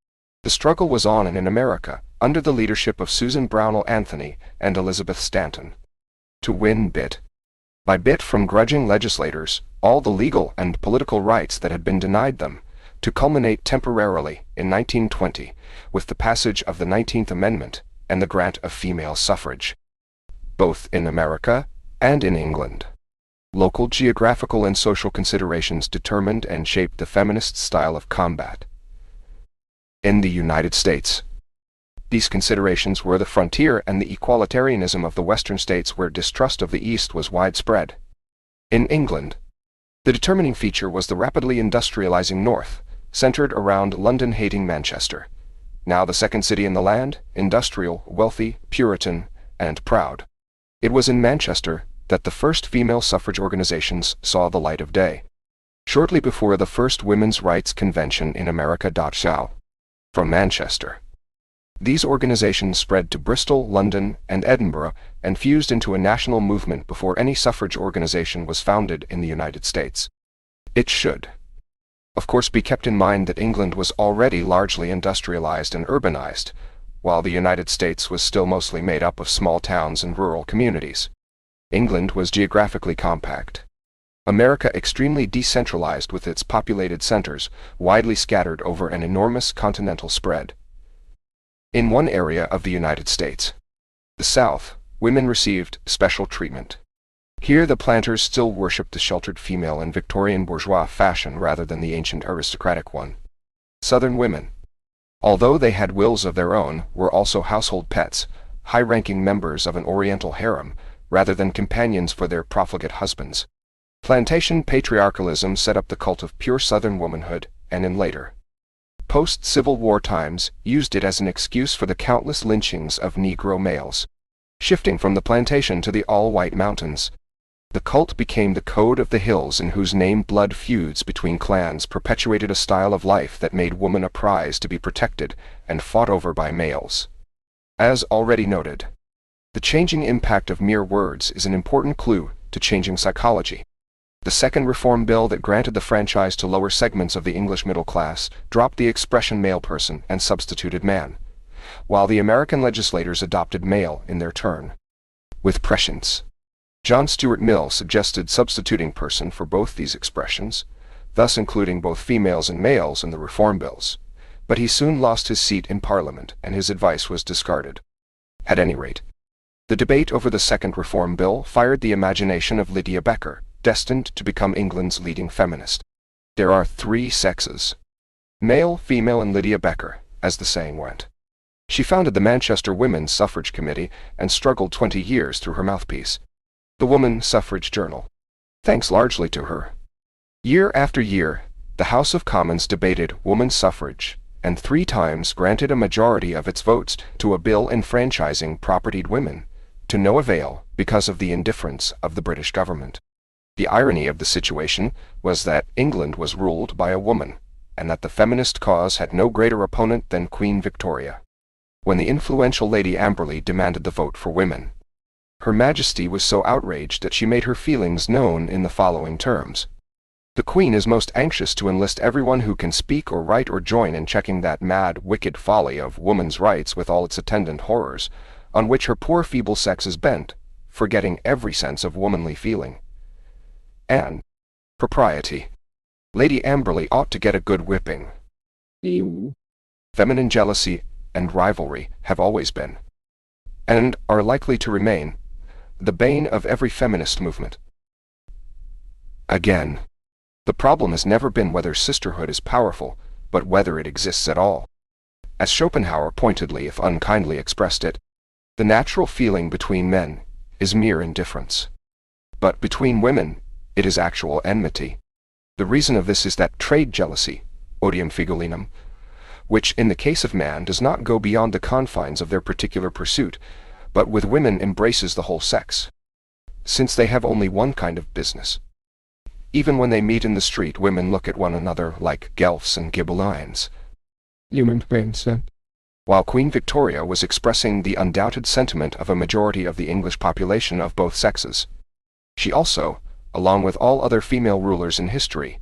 The struggle was on and in America, under the leadership of Susan Brownell Anthony and Elizabeth Stanton. To win bit by bit from grudging legislators all the legal and political rights that had been denied them, to culminate temporarily in 1920 with the passage of the 19th Amendment and the grant of female suffrage, both in America and in England. Local geographical and social considerations determined and shaped the feminist style of combat. In the United States, these considerations were the frontier and the equalitarianism of the Western states, where distrust of the East was widespread. In England, the determining feature was the rapidly industrializing North, centered around London-hating Manchester, now the second city in the land, industrial, wealthy, Puritan, and proud. It was in Manchester that the first female suffrage organizations saw the light of day. Shortly before the first Women's Rights Convention in America. From Manchester, these organizations spread to Bristol, London, and Edinburgh, and fused into a national movement before any suffrage organization was founded in the United States. It should, of course, be kept in mind that England was already largely industrialized and urbanized, while the United States was still mostly made up of small towns and rural communities. England was geographically compact. America extremely decentralized, with its populated centers widely scattered over an enormous continental spread. In one area of the United States, the South, women received special treatment. Here the planters still worshipped the sheltered female in Victorian bourgeois fashion rather than the ancient aristocratic one. Southern women, although they had wills of their own, were also household pets, high-ranking members of an oriental harem, rather than companions for their profligate husbands. Plantation patriarchalism set up the cult of pure Southern womanhood, and in later, post-Civil War times, used it as an excuse for the countless lynchings of Negro males. Shifting from the plantation to the all-white mountains, the cult became the code of the hills, in whose name blood feuds between clans perpetuated a style of life that made woman a prize to be protected and fought over by males. As already noted, the changing impact of mere words is an important clue to changing psychology. The second reform bill that granted the franchise to lower segments of the English middle class dropped the expression male person and substituted man, while the American legislators adopted male in their turn. With prescience, John Stuart Mill suggested substituting person for both these expressions, thus including both females and males in the reform bills, but he soon lost his seat in Parliament and his advice was discarded. At any rate, the debate over the second reform bill fired the imagination of Lydia Becker, destined to become England's leading feminist. There are three sexes: male, female, and Lydia Becker, as the saying went. She founded the Manchester Women's Suffrage Committee and struggled 20 years through her mouthpiece, the Woman Suffrage Journal. Thanks largely to her, year after year, the House of Commons debated woman's suffrage, and 3 times granted a majority of its votes to a bill enfranchising propertied women, to no avail because of the indifference of the British government. The irony of the situation was that England was ruled by a woman, and that the feminist cause had no greater opponent than Queen Victoria. When the influential Lady Amberley demanded the vote for women, Her Majesty was so outraged that she made her feelings known in the following terms: "The Queen is most anxious to enlist everyone who can speak or write or join in checking that mad, wicked folly of woman's rights with all its attendant horrors, on which her poor feeble sex is bent, forgetting every sense of womanly feeling and propriety. Lady Amberley ought to get a good whipping." Feminine jealousy and rivalry have always been, and are likely to remain, the bane of every feminist movement. Again, the problem has never been whether sisterhood is powerful, but whether it exists at all. As Schopenhauer pointedly, if unkindly, expressed it, the natural feeling between men is mere indifference, but between women it is actual enmity. The reason of this is that trade jealousy, odium figulinum, which in the case of man does not go beyond the confines of their particular pursuit, but with women embraces the whole sex, since they have only one kind of business. Even when they meet in the street, women look at one another like Guelphs and Ghibellines. While Queen Victoria was expressing the undoubted sentiment of a majority of the English population of both sexes, she also, along with all other female rulers in history,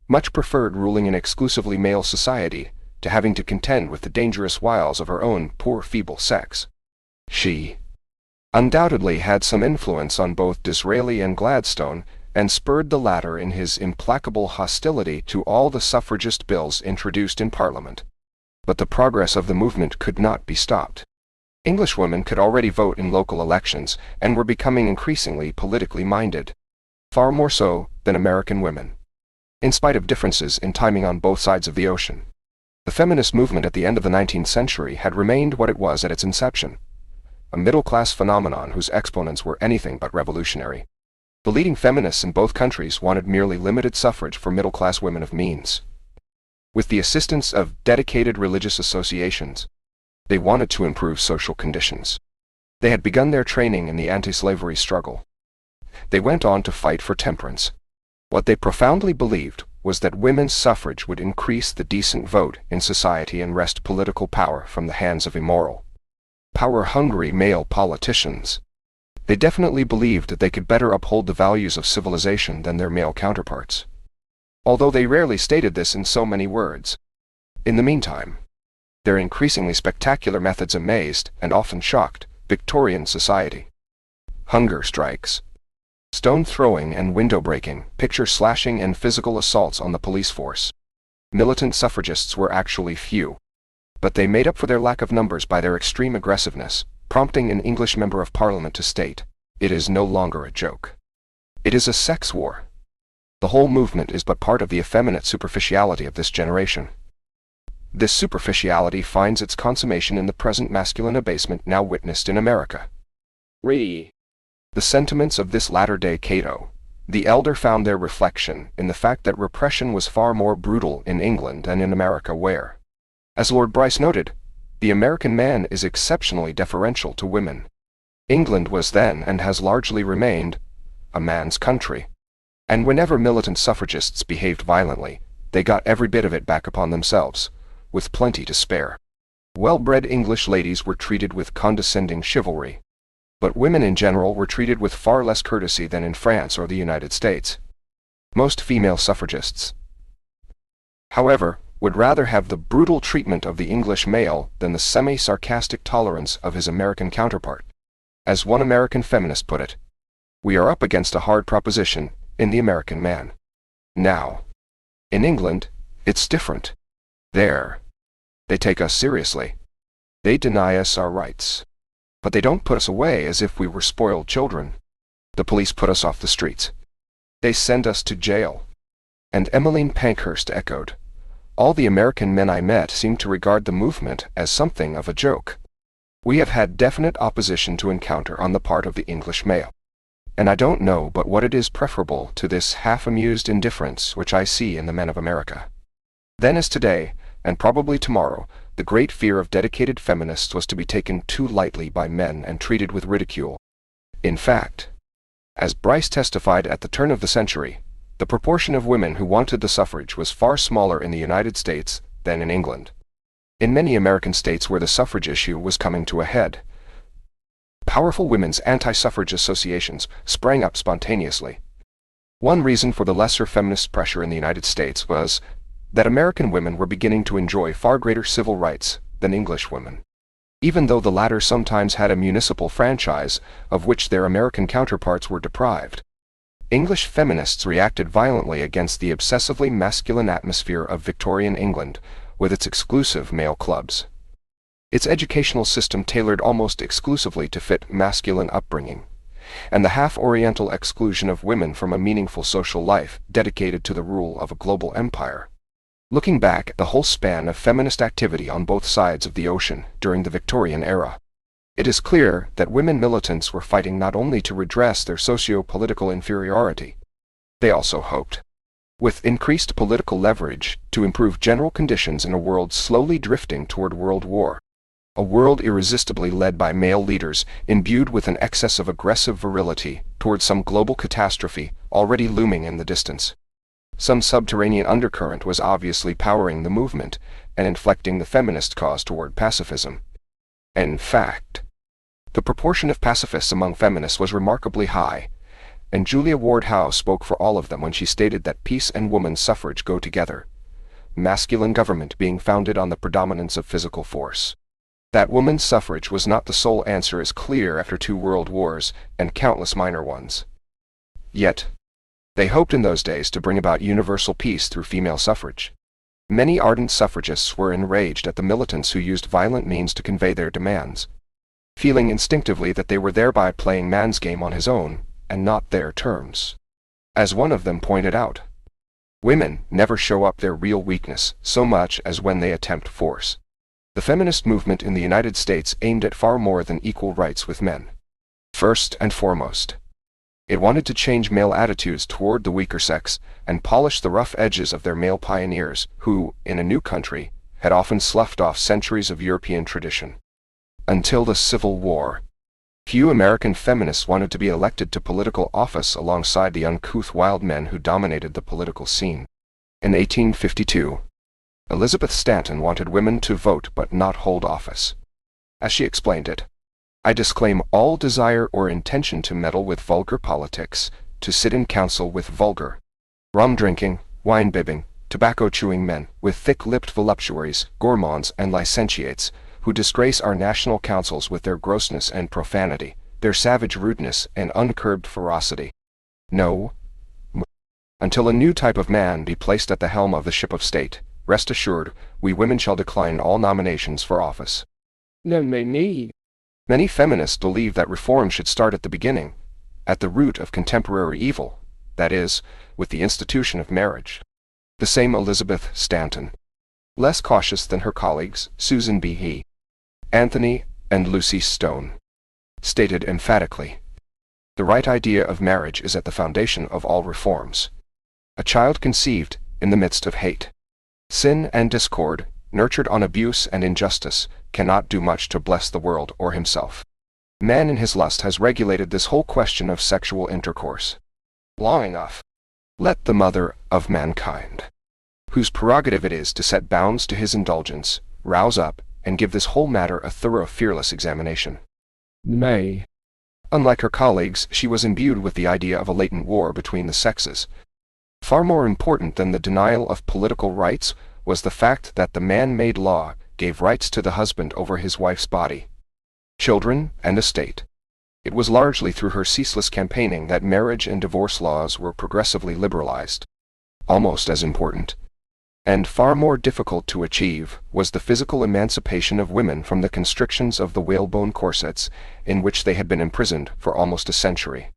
much preferred ruling an exclusively male society to having to contend with the dangerous wiles of her own poor feeble sex. She undoubtedly had some influence on both Disraeli and Gladstone, and spurred the latter in his implacable hostility to all the suffragist bills introduced in Parliament. But the progress of the movement could not be stopped. English women could already vote in local elections and were becoming increasingly politically minded, far more so than American women. In spite of differences in timing on both sides of the ocean, the feminist movement at the end of the 19th century had remained what it was at its inception, a middle-class phenomenon whose exponents were anything but revolutionary. The leading feminists in both countries wanted merely limited suffrage for middle-class women of means. With the assistance of dedicated religious associations, they wanted to improve social conditions. They had begun their training in the anti-slavery struggle. They went on to fight for temperance. What they profoundly believed was that women's suffrage would increase the decent vote in society and wrest political power from the hands of immoral, power-hungry male politicians. They definitely believed that they could better uphold the values of civilization than their male counterparts, although they rarely stated this in so many words. In the meantime, their increasingly spectacular methods amazed, and often shocked, Victorian society. Hunger strikes, stone throwing and window breaking, picture slashing and physical assaults on the police force. Militant suffragists were actually few, but they made up for their lack of numbers by their extreme aggressiveness, prompting an English member of Parliament to state, "It is no longer a joke. It is a sex war." The whole movement is but part of the effeminate superficiality of this generation. This superficiality finds its consummation in the present masculine abasement now witnessed in America. The sentiments of this latter-day Cato, the elder, found their reflection in the fact that repression was far more brutal in England than in America, where, as Lord Bryce noted, the American man is exceptionally deferential to women. England was then, and has largely remained, a man's country, and whenever militant suffragists behaved violently, they got every bit of it back upon themselves, with plenty to spare. Well-bred English ladies were treated with condescending chivalry, but women in general were treated with far less courtesy than in France or the United States. Most female suffragists, however, would rather have the brutal treatment of the English male than the semi-sarcastic tolerance of his American counterpart. As one American feminist put it, "We are up against a hard proposition in the American man. Now, in England, it's different. There, they take us seriously. They deny us our rights. But they don't put us away as if we were spoiled children. The police put us off the streets. They send us to jail." And Emmeline Pankhurst echoed, "All the American men I met seemed to regard the movement as something of a joke. We have had definite opposition to encounter on the part of the English male. And I don't know but what it is preferable to this half-amused indifference which I see in the men of America." Then as today, and probably tomorrow, the great fear of dedicated feminists was to be taken too lightly by men and treated with ridicule. In fact, as Bryce testified at the turn of the century, the proportion of women who wanted the suffrage was far smaller in the United States than in England. In many American states where the suffrage issue was coming to a head, powerful women's anti-suffrage associations sprang up spontaneously. One reason for the lesser feminist pressure in the United States was that American women were beginning to enjoy far greater civil rights than English women, even though the latter sometimes had a municipal franchise of which their American counterparts were deprived. English feminists reacted violently against the obsessively masculine atmosphere of Victorian England, with its exclusive male clubs, its educational system tailored almost exclusively to fit masculine upbringing, and the half-Oriental exclusion of women from a meaningful social life dedicated to the rule of a global empire. Looking back at the whole span of feminist activity on both sides of the ocean during the Victorian era, it is clear that women militants were fighting not only to redress their socio-political inferiority, they also hoped, with increased political leverage, to improve general conditions in a world slowly drifting toward world war. A world irresistibly led by male leaders, imbued with an excess of aggressive virility towards some global catastrophe already looming in the distance. Some subterranean undercurrent was obviously powering the movement and inflecting the feminist cause toward pacifism. In fact, the proportion of pacifists among feminists was remarkably high, and Julia Ward Howe spoke for all of them when she stated that peace and women's suffrage go together, masculine government being founded on the predominance of physical force. That women's suffrage was not the sole answer is clear after 2 world wars and countless minor ones. Yet, they hoped in those days to bring about universal peace through female suffrage. Many ardent suffragists were enraged at the militants who used violent means to convey their demands, feeling instinctively that they were thereby playing man's game on his own and not their terms. As one of them pointed out, women never show up their real weakness so much as when they attempt force. The feminist movement in the United States aimed at far more than equal rights with men. First and foremost, it wanted to change male attitudes toward the weaker sex and polish the rough edges of their male pioneers who, in a new country, had often sloughed off centuries of European tradition. Until the Civil War, few American feminists wanted to be elected to political office alongside the uncouth wild men who dominated the political scene. In 1852, Elizabeth Stanton wanted women to vote but not hold office. As she explained it, "I disclaim all desire or intention to meddle with vulgar politics, to sit in council with vulgar, rum-drinking, wine-bibbing, tobacco-chewing men, with thick-lipped voluptuaries, gourmands, and licentiates, who disgrace our national councils with their grossness and profanity, their savage rudeness and uncurbed ferocity. No, until a new type of man be placed at the helm of the ship of state, rest assured, we women shall decline all nominations for office." Many feminists believe that reform should start at the beginning, at the root of contemporary evil, that is, with the institution of marriage. The same Elizabeth Stanton, less cautious than her colleagues Susan B. He, Anthony, and Lucy Stone, stated emphatically, "The right idea of marriage is at the foundation of all reforms. A child conceived in the midst of hate, sin and discord, nurtured on abuse and injustice, cannot do much to bless the world or himself. Man in his lust has regulated this whole question of sexual intercourse long enough. Let the mother of mankind, whose prerogative it is to set bounds to his indulgence, rouse up and give this whole matter a thorough, fearless examination." Unlike her colleagues, she was imbued with the idea of a latent war between the sexes. Far more important than the denial of political rights was the fact that the man-made law gave rights to the husband over his wife's body, children, and estate. It was largely through her ceaseless campaigning that marriage and divorce laws were progressively liberalized. Almost as important, and far more difficult to achieve, was the physical emancipation of women from the constrictions of the whalebone corsets in which they had been imprisoned for almost a century.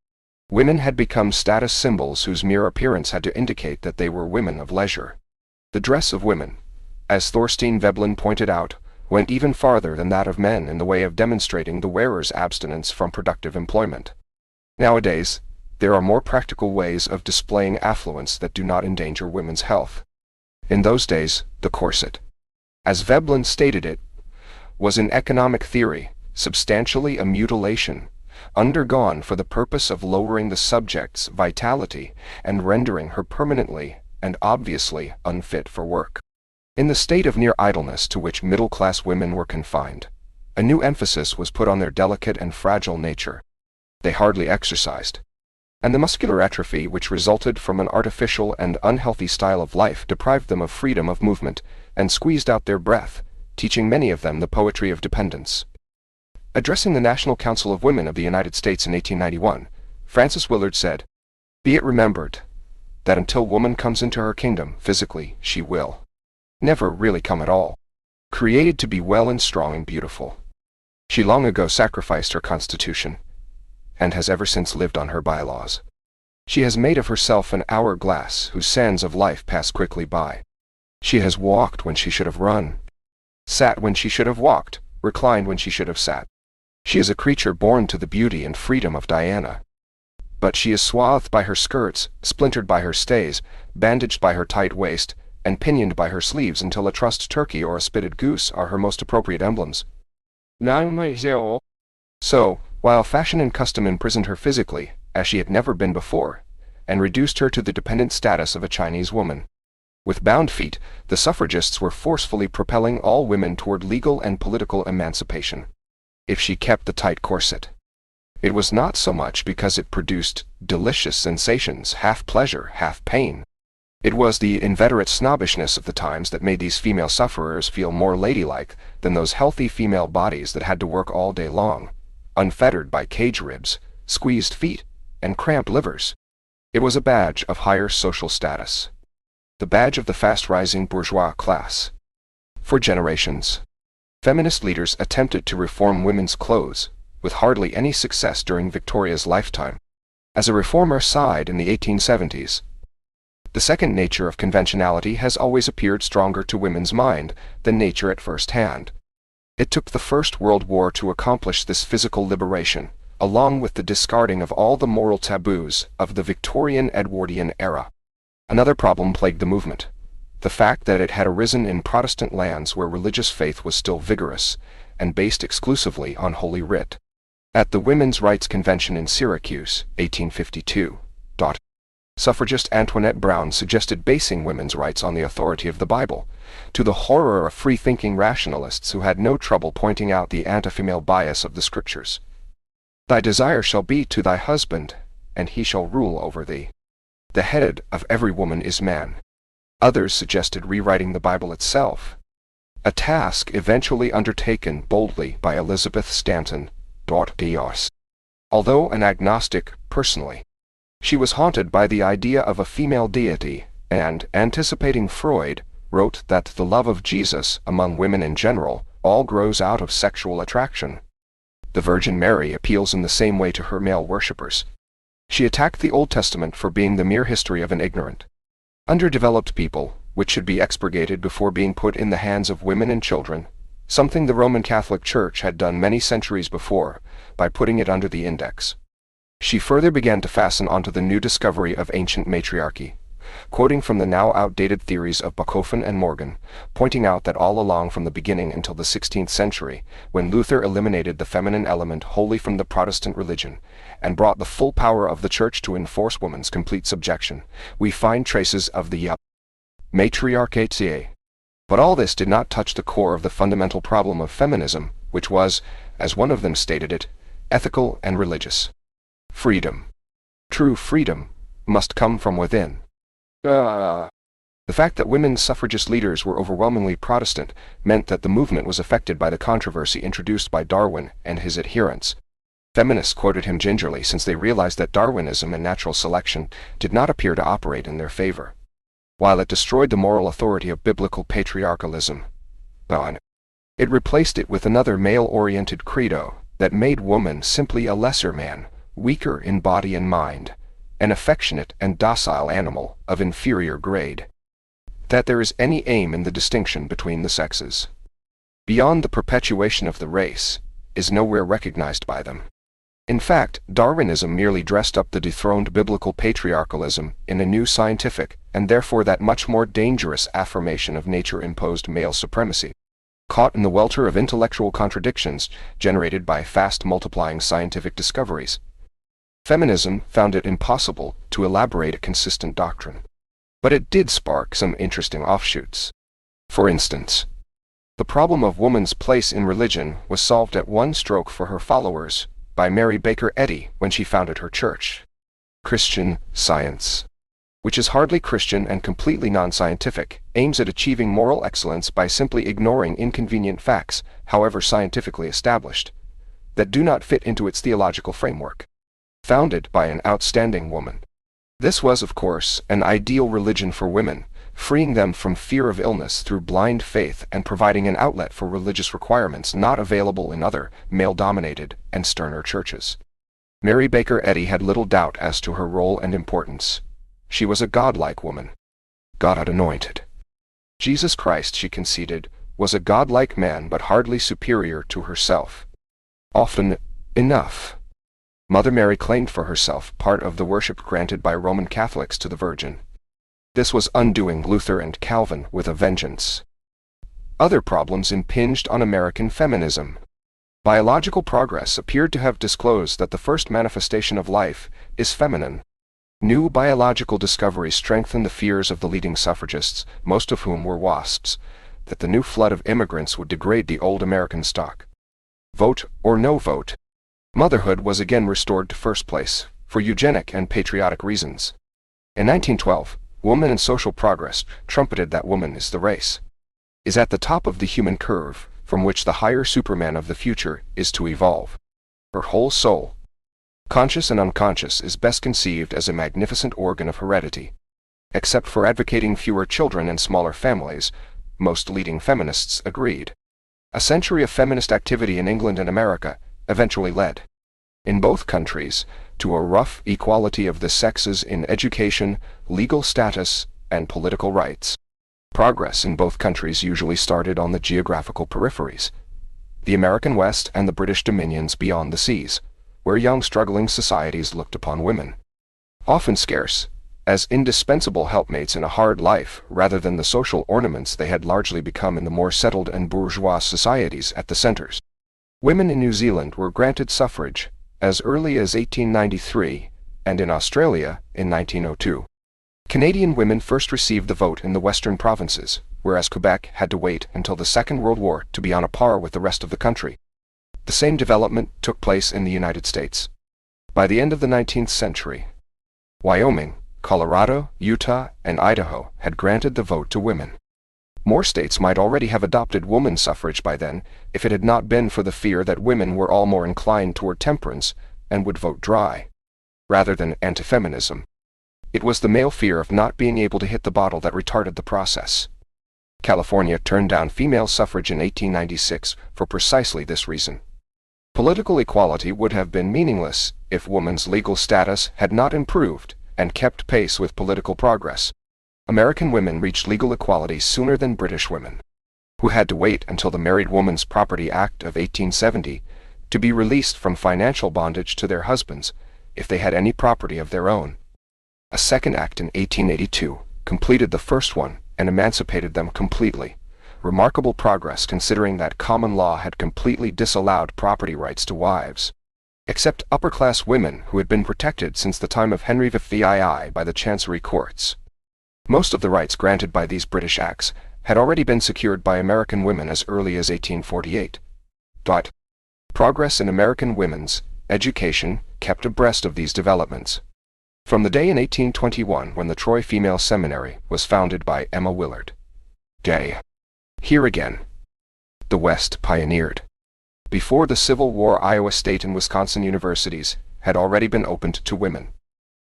Women had become status symbols whose mere appearance had to indicate that they were women of leisure. The dress of women, as Thorstein Veblen pointed out, went even farther than that of men in the way of demonstrating the wearer's abstinence from productive employment. Nowadays, there are more practical ways of displaying affluence that do not endanger women's health. In those days, the corset, as Veblen stated it, was in economic theory substantially a mutilation, undergone for the purpose of lowering the subject's vitality and rendering her permanently and obviously unfit for work. In the state of near idleness to which middle-class women were confined, a new emphasis was put on their delicate and fragile nature. They hardly exercised, and the muscular atrophy which resulted from an artificial and unhealthy style of life deprived them of freedom of movement and squeezed out their breath, teaching many of them the poetry of dependence. Addressing the National Council of Women of the United States in 1891, Frances Willard said, "Be it remembered that until woman comes into her kingdom physically, she will never really come at all. Created to be well and strong and beautiful, she long ago sacrificed her constitution, and has ever since lived on her bylaws. She has made of herself an hourglass whose sands of life pass quickly by. She has walked when she should have run, sat when she should have walked, reclined when she should have sat. She is a creature born to the beauty and freedom of Diana. But she is swathed by her skirts, splintered by her stays, bandaged by her tight waist, and pinioned by her sleeves until a trussed turkey or a spitted goose are her most appropriate emblems. So, while fashion and custom imprisoned her physically, as she had never been before, and reduced her to the dependent status of a Chinese woman, with bound feet, the suffragists were forcefully propelling all women toward legal and political emancipation. If she kept the tight corset, it was not so much because it produced delicious sensations, half pleasure, half pain. It was the inveterate snobbishness of the times that made these female sufferers feel more ladylike than those healthy female bodies that had to work all day long, unfettered by cage ribs, squeezed feet, and cramped livers. It was a badge of higher social status, the badge of the fast-rising bourgeois class. For generations, feminist leaders attempted to reform women's clothes, with hardly any success during Victoria's lifetime. As a reformer sighed in the 1870s, the second nature of conventionality has always appeared stronger to women's mind than nature at first hand. It took the First World War to accomplish this physical liberation, along with the discarding of all the moral taboos of the Victorian Edwardian era. Another problem plagued the movement: the fact that it had arisen in Protestant lands where religious faith was still vigorous, and based exclusively on Holy Writ. At the Women's Rights Convention in Syracuse, 1852, suffragist Antoinette Brown suggested basing women's rights on the authority of the Bible, to the horror of free-thinking rationalists who had no trouble pointing out the anti-female bias of the Scriptures. "Thy desire shall be to thy husband, and he shall rule over thee. The head of every woman is man." Others suggested rewriting the Bible itself, a task eventually undertaken boldly by Elizabeth Stanton. Although an agnostic, personally, she was haunted by the idea of a female deity, and, anticipating Freud, wrote that the love of Jesus, among women in general, all grows out of sexual attraction. The Virgin Mary appeals in the same way to her male worshippers. She attacked the Old Testament for being the mere history of an ignorant, underdeveloped people, which should be expurgated before being put in the hands of women and children, something the Roman Catholic Church had done many centuries before, by putting it under the Index. She further began to fasten onto the new discovery of ancient matriarchy, quoting from the now outdated theories of Bachofen and Morgan, pointing out that all along from the beginning until the 16th century, when Luther eliminated the feminine element wholly from the Protestant religion, and brought the full power of the Church to enforce woman's complete subjection, we find traces of the matriarchate. But all this did not touch the core of the fundamental problem of feminism, which was, as one of them stated it, ethical and religious. Freedom. True freedom must come from within. The fact that women's suffragist leaders were overwhelmingly Protestant meant that the movement was affected by the controversy introduced by Darwin and his adherents. Feminists quoted him gingerly since they realized that Darwinism and natural selection did not appear to operate in their favor. While it destroyed the moral authority of biblical patriarchalism, it replaced it with another male-oriented credo that made woman simply a lesser man, weaker in body and mind, an affectionate and docile animal of inferior grade. That there is any aim in the distinction between the sexes, beyond the perpetuation of the race, is nowhere recognized by them. In fact, Darwinism merely dressed up the dethroned biblical patriarchalism in a new scientific, and therefore that much more dangerous affirmation of nature-imposed male supremacy. Caught in the welter of intellectual contradictions generated by fast-multiplying scientific discoveries, feminism found it impossible to elaborate a consistent doctrine. But it did spark some interesting offshoots. For instance, the problem of woman's place in religion was solved at one stroke for her followers by Mary Baker Eddy when she founded her church, Christian Science, which is hardly Christian and completely non-scientific, aims at achieving moral excellence by simply ignoring inconvenient facts, however scientifically established, that do not fit into its theological framework. Founded by an outstanding woman, this was, of course, an ideal religion for women, freeing them from fear of illness through blind faith and providing an outlet for religious requirements not available in other, male-dominated, and sterner churches. Mary Baker Eddy had little doubt as to her role and importance. She was a godlike woman, God-anointed. Jesus Christ, she conceded, was a godlike man but hardly superior to herself. Often enough, Mother Mary claimed for herself part of the worship granted by Roman Catholics to the Virgin. This was undoing Luther and Calvin with a vengeance. Other problems impinged on American feminism. Biological progress appeared to have disclosed that the first manifestation of life is feminine. New biological discoveries strengthened the fears of the leading suffragists, most of whom were WASPs, that the new flood of immigrants would degrade the old American stock. Vote or no vote. Motherhood was again restored to first place, for eugenic and patriotic reasons. In 1912, Woman and Social Progress trumpeted that woman is the race, is at the top of the human curve, from which the higher Superman of the future is to evolve. Her whole soul, conscious and unconscious, is best conceived as a magnificent organ of heredity. Except for advocating fewer children and smaller families, most leading feminists agreed. A century of feminist activity in England and America eventually led, in both countries, to a rough equality of the sexes in education, legal status, and political rights. Progress in both countries usually started on the geographical peripheries, the American West and the British dominions beyond the seas, where young struggling societies looked upon women, often scarce, as indispensable helpmates in a hard life rather than the social ornaments they had largely become in the more settled and bourgeois societies at the centers. Women in New Zealand were granted suffrage as early as 1893, and in Australia in 1902. Canadian women first received the vote in the western provinces, whereas Quebec had to wait until the Second World War to be on a par with the rest of the country. The same development took place in the United States. By the end of the 19th century, Wyoming, Colorado, Utah, and Idaho had granted the vote to women. More states might already have adopted woman suffrage by then, if it had not been for the fear that women were all more inclined toward temperance and would vote dry, rather than anti-feminism. It was the male fear of not being able to hit the bottle that retarded the process. California turned down female suffrage in 1896 for precisely this reason. Political equality would have been meaningless if woman's legal status had not improved and kept pace with political progress. American women reached legal equality sooner than British women, who had to wait until the Married Woman's Property Act of 1870 to be released from financial bondage to their husbands if they had any property of their own. A second act in 1882 completed the first one and emancipated them completely. Remarkable progress considering that common law had completely disallowed property rights to wives, except upper-class women who had been protected since the time of Henry V by the Chancery Courts. Most of the rights granted by these British acts had already been secured by American women as early as 1848. Progress in American women's education kept abreast of these developments. From the day in 1821 when the Troy Female Seminary was founded by Emma Willard. Here again, the West pioneered. Before the Civil War, Iowa State and Wisconsin universities had already been opened to women,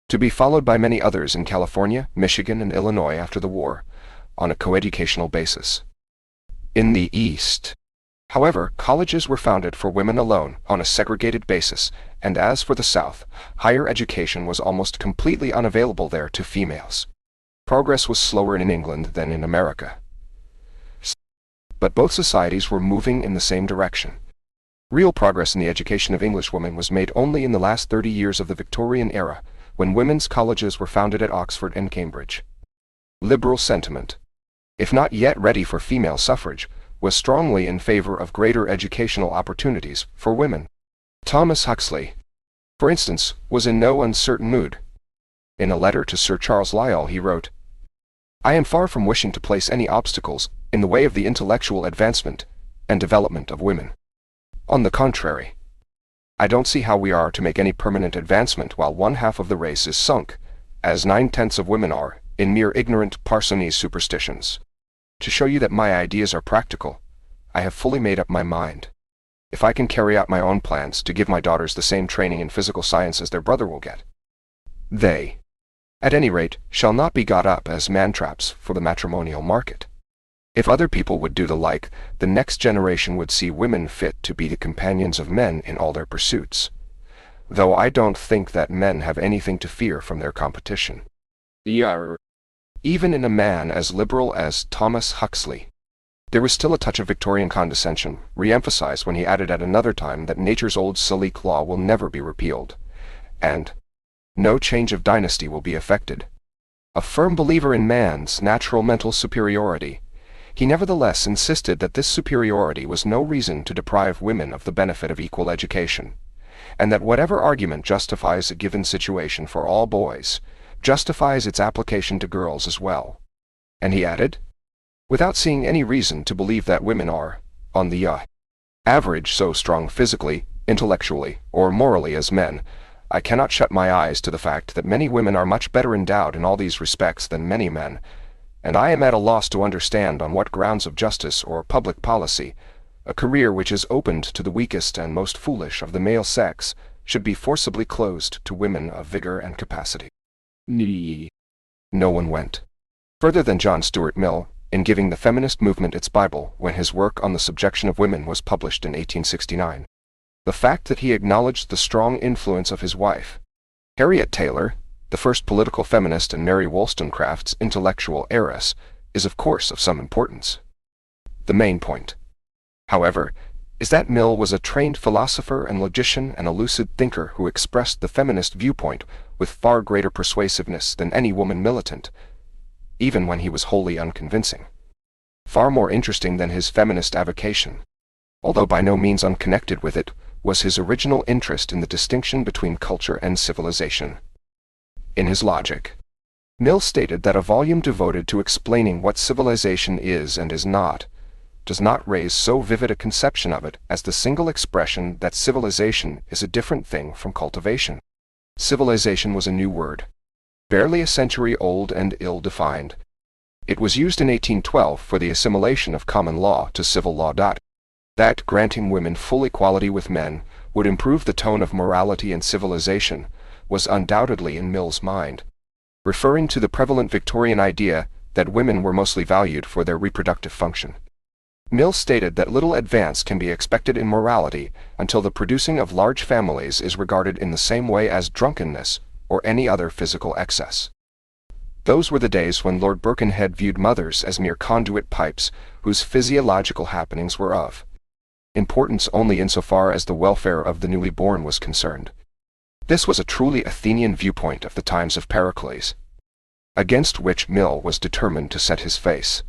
to be followed by many others in California, Michigan, and Illinois after the war, on a coeducational basis. In the East, however, colleges were founded for women alone on a segregated basis, and as for the South, higher education was almost completely unavailable there to females. Progress was slower in England than in America, but both societies were moving in the same direction. Real progress in the education of English women was made only in the last 30 years of the Victorian era, when women's colleges were founded at Oxford and Cambridge. Liberal sentiment, if not yet ready for female suffrage, was strongly in favor of greater educational opportunities for women. Thomas Huxley, for instance, was in no uncertain mood. In a letter to Sir Charles Lyell he wrote, "I am far from wishing to place any obstacles in the way of the intellectual advancement and development of women. On the contrary, I don't see how we are to make any permanent advancement while one half of the race is sunk, as 9/10 of women are, in mere ignorant Parsonese superstitions. To show you that my ideas are practical, I have fully made up my mind. If I can carry out my own plans to give my daughters the same training in physical science as their brother will get, they, at any rate, shall not be got up as man-traps for the matrimonial market. If other people would do the like, the next generation would see women fit to be the companions of men in all their pursuits, though I don't think that men have anything to fear from their competition." Even in a man as liberal as Thomas Huxley, there was still a touch of Victorian condescension, re-emphasized when he added at another time that nature's old Salique law will never be repealed, and no change of dynasty will be effected. A firm believer in man's natural mental superiority, he nevertheless insisted that this superiority was no reason to deprive women of the benefit of equal education, and that whatever argument justifies a given situation for all boys justifies its application to girls as well. And he added, without seeing any reason to believe that women are, on the average, so strong physically, intellectually, or morally as men, I cannot shut my eyes to the fact that many women are much better endowed in all these respects than many men, and I am at a loss to understand on what grounds of justice or public policy a career which is opened to the weakest and most foolish of the male sex should be forcibly closed to women of vigor and capacity. No one went further than John Stuart Mill in giving the feminist movement its Bible when his work on the subjection of women was published in 1869. The fact that he acknowledged the strong influence of his wife, Harriet Taylor, the first political feminist and Mary Wollstonecraft's intellectual heiress, is of course of some importance. The main point, however, is that Mill was a trained philosopher and logician and a lucid thinker who expressed the feminist viewpoint with far greater persuasiveness than any woman militant, even when he was wholly unconvincing. Far more interesting than his feminist avocation, although by no means unconnected with it, was his original interest in the distinction between culture and civilization. In his Logic, Mill stated that a volume devoted to explaining what civilization is and is not does not raise so vivid a conception of it as the single expression that civilization is a different thing from cultivation. Civilization was a new word, barely a century old and ill-defined. It was used in 1812 for the assimilation of common law to civil law. That granting women full equality with men would improve the tone of morality and civilization was undoubtedly in Mill's mind, referring to the prevalent Victorian idea that women were mostly valued for their reproductive function. Mill stated that little advance can be expected in morality until the producing of large families is regarded in the same way as drunkenness or any other physical excess. Those were the days when Lord Birkenhead viewed mothers as mere conduit pipes whose physiological happenings were of importance only insofar as the welfare of the newly born was concerned. This was a truly Athenian viewpoint of the times of Pericles, against which Mill was determined to set his face.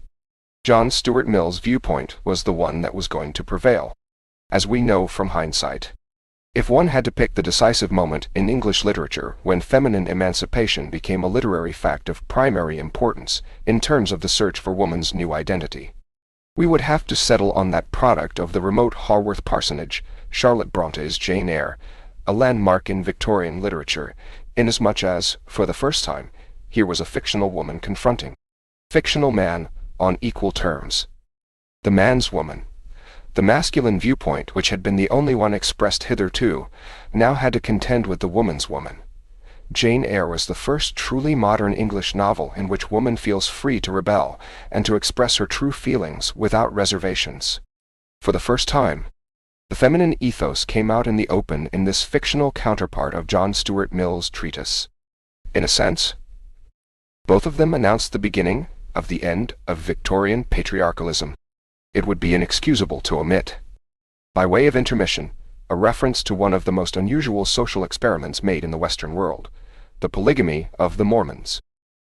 John Stuart Mill's viewpoint was the one that was going to prevail, as we know from hindsight. If one had to pick the decisive moment in English literature when feminine emancipation became a literary fact of primary importance in terms of the search for woman's new identity, we would have to settle on that product of the remote Haworth parsonage, Charlotte Bronte's Jane Eyre, a landmark in Victorian literature, inasmuch as, for the first time, here was a fictional woman confronting fictional man on equal terms. The man's woman, the masculine viewpoint which had been the only one expressed hitherto, now had to contend with the woman's woman. Jane Eyre was the first truly modern English novel in which woman feels free to rebel and to express her true feelings without reservations. For the first time, the feminine ethos came out in the open in this fictional counterpart of John Stuart Mill's treatise. In a sense, both of them announced the beginning of the end of Victorian patriarchalism. It would be inexcusable to omit, by way of intermission, a reference to one of the most unusual social experiments made in the Western world, the polygamy of the Mormons.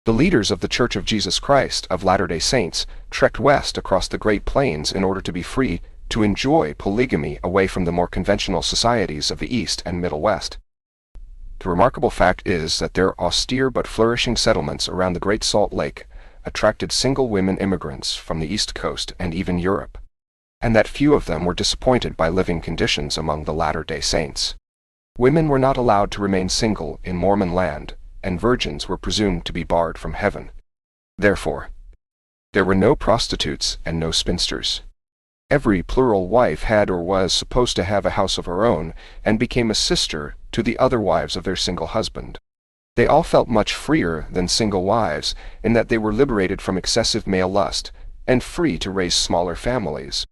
The leaders of the Church of Jesus Christ of Latter-day Saints trekked west across the Great Plains in order to be free to enjoy polygamy away from the more conventional societies of the East and Middle West. The remarkable fact is that their austere but flourishing settlements around the Great Salt Lake attracted single women immigrants from the East Coast and even Europe, and that few of them were disappointed by living conditions among the Latter-day Saints. Women were not allowed to remain single in Mormon land, and virgins were presumed to be barred from heaven. Therefore, there were no prostitutes and no spinsters. Every plural wife had or was supposed to have a house of her own, and became a sister to the other wives of their single husband. They all felt much freer than single wives, in that they were liberated from excessive male lust, and free to raise smaller families.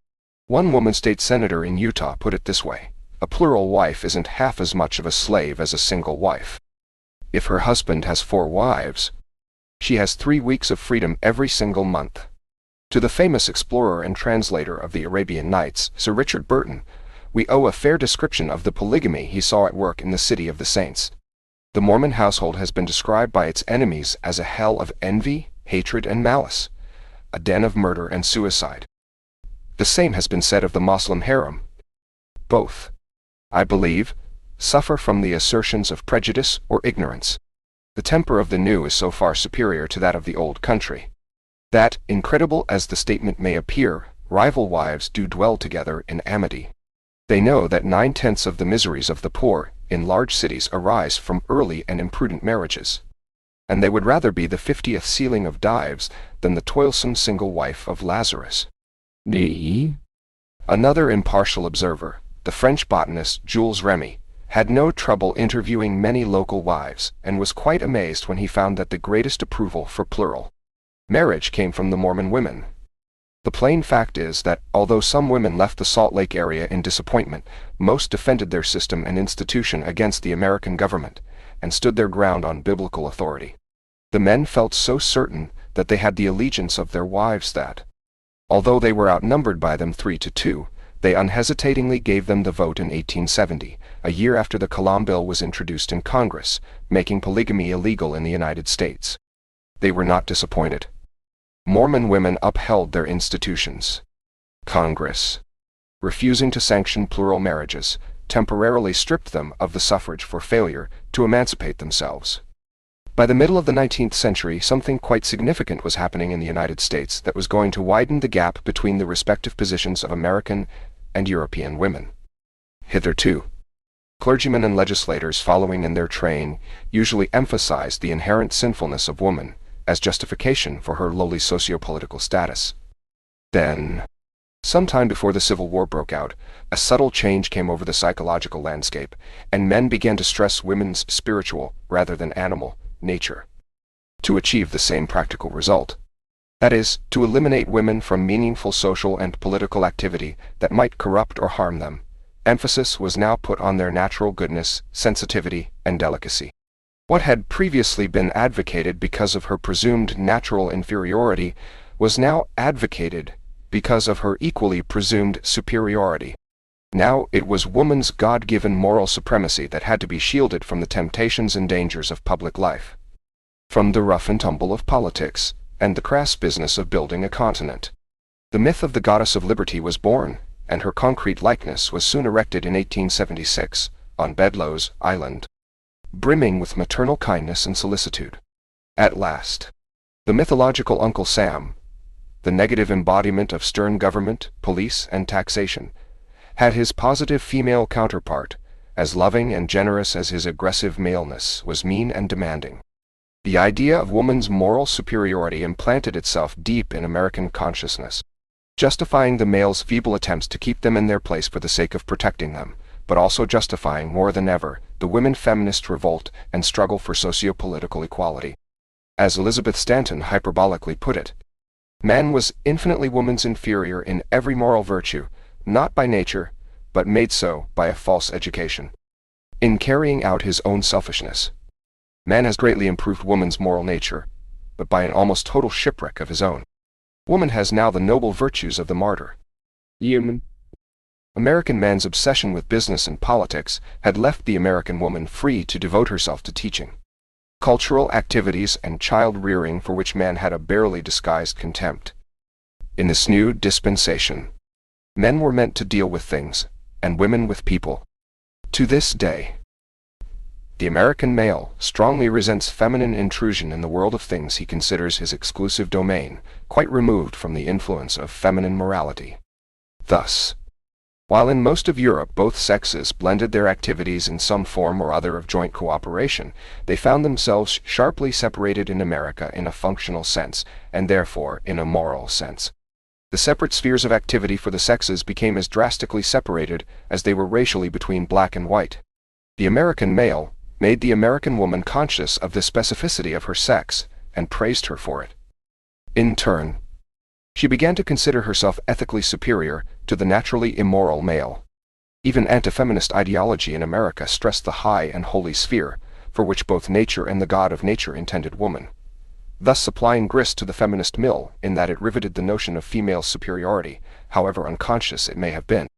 One woman state senator in Utah put it this way: a plural wife isn't half as much of a slave as a single wife. If her husband has 4 wives, she has 3 weeks of freedom every single month. To the famous explorer and translator of the Arabian Nights, Sir Richard Burton, we owe a fair description of the polygamy he saw at work in the City of the Saints. The Mormon household has been described by its enemies as a hell of envy, hatred, and malice. a den of murder and suicide. The same has been said of the Moslem harem. Both, I believe, suffer from the assertions of prejudice or ignorance. The temper of the new is so far superior to that of the old country, that, incredible as the statement may appear, rival wives do dwell together in amity. They know that 9/10 of the miseries of the poor in large cities arise from early and imprudent marriages, and they would rather be the 50th ceiling of Dives than the toilsome single wife of Lazarus. Another impartial observer, the French botanist Jules Remy, had no trouble interviewing many local wives, and was quite amazed when he found that the greatest approval for plural marriage came from the Mormon women. The plain fact is that, although some women left the Salt Lake area in disappointment, most defended their system and institution against the American government, and stood their ground on biblical authority. The men felt so certain that they had the allegiance of their wives that, although they were outnumbered by them 3-2, they unhesitatingly gave them the vote in 1870, a year after the Cologne Bill was introduced in Congress, making polygamy illegal in the United States. They were not disappointed. Mormon women upheld their institutions. Congress, refusing to sanction plural marriages, temporarily stripped them of the suffrage for failure to emancipate themselves. By the middle of the 19th century, something quite significant was happening in the United States that was going to widen the gap between the respective positions of American and European women. Hitherto, clergymen and legislators following in their train usually emphasized the inherent sinfulness of woman as justification for her lowly socio-political status. Then, sometime before the Civil War broke out, a subtle change came over the psychological landscape, and men began to stress women's spiritual, rather than animal, nature, to achieve the same practical result. That is, to eliminate women from meaningful social and political activity that might corrupt or harm them. Emphasis was now put on their natural goodness, sensitivity, and delicacy. What had previously been advocated because of her presumed natural inferiority was now advocated because of her equally presumed superiority. Now it was woman's God-given moral supremacy that had to be shielded from the temptations and dangers of public life, from the rough and tumble of politics, and the crass business of building a continent. The myth of the Goddess of Liberty was born, and her concrete likeness was soon erected in 1876, on Bedloe's Island, brimming with maternal kindness and solicitude. At last, the mythological Uncle Sam, the negative embodiment of stern government, police, and taxation, had his positive female counterpart, as loving and generous as his aggressive maleness was mean and demanding. The idea of woman's moral superiority implanted itself deep in American consciousness, justifying the male's feeble attempts to keep them in their place for the sake of protecting them, but also justifying more than ever the women feminist revolt and struggle for socio-political equality. As Elizabeth Stanton hyperbolically put it, man was infinitely woman's inferior in every moral virtue, not by nature, but made so by a false education. In carrying out his own selfishness, man has greatly improved woman's moral nature, but by an almost total shipwreck of his own. Woman has now the noble virtues of the martyr. Human. American man's obsession with business and politics had left the American woman free to devote herself to teaching, cultural activities, and child-rearing for which man had a barely disguised contempt. In this new dispensation, men were meant to deal with things, and women with people. To this day, the American male strongly resents feminine intrusion in the world of things he considers his exclusive domain, quite removed from the influence of feminine morality. Thus, while in most of Europe both sexes blended their activities in some form or other of joint cooperation, they found themselves sharply separated in America in a functional sense, and therefore in a moral sense. The separate spheres of activity for the sexes became as drastically separated as they were racially between black and white. The American male made the American woman conscious of the specificity of her sex, and praised her for it. In turn, she began to consider herself ethically superior to the naturally immoral male. Even anti-feminist ideology in America stressed the high and holy sphere, for which both nature and the God of nature intended woman, thus supplying grist to the feminist mill in that it riveted the notion of female superiority, however unconscious it may have been.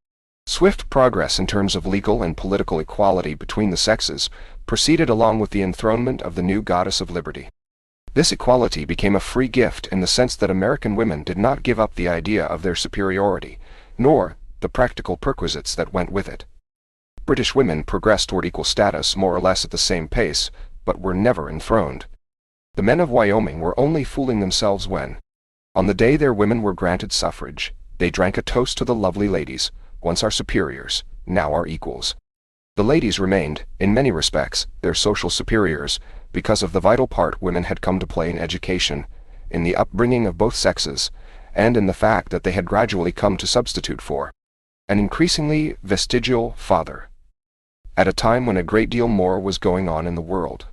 Swift progress in terms of legal and political equality between the sexes proceeded along with the enthronement of the new Goddess of Liberty. This equality became a free gift in the sense that American women did not give up the idea of their superiority, nor the practical perquisites that went with it. British women progressed toward equal status more or less at the same pace, but were never enthroned. The men of Wyoming were only fooling themselves when, on the day their women were granted suffrage, they drank a toast to the lovely ladies, once our superiors, now our equals. The ladies remained, in many respects, their social superiors, because of the vital part women had come to play in education, in the upbringing of both sexes, and in the fact that they had gradually come to substitute for an increasingly vestigial father, at a time when a great deal more was going on in the world.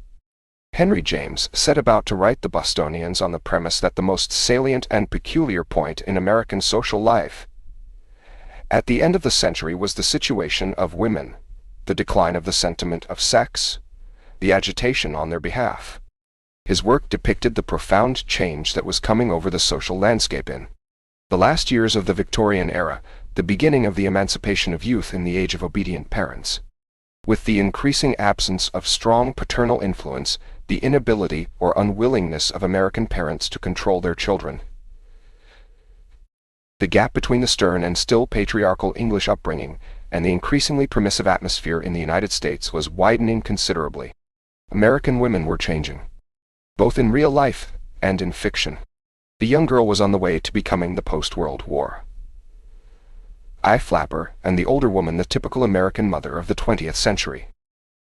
Henry James set about to write the Bostonians on the premise that the most salient and peculiar point in American social life at the end of the century was the situation of women, the decline of the sentiment of sex, the agitation on their behalf. His work depicted the profound change that was coming over the social landscape in the last years of the Victorian era, the beginning of the emancipation of youth in the age of obedient parents. With the increasing absence of strong paternal influence, the inability or unwillingness of American parents to control their children, the gap between the stern and still patriarchal English upbringing and the increasingly permissive atmosphere in the United States was widening considerably. American women were changing, both in real life and in fiction. The young girl was on the way to becoming the post-World War eye flapper, and the older woman the typical American mother of the 20th century.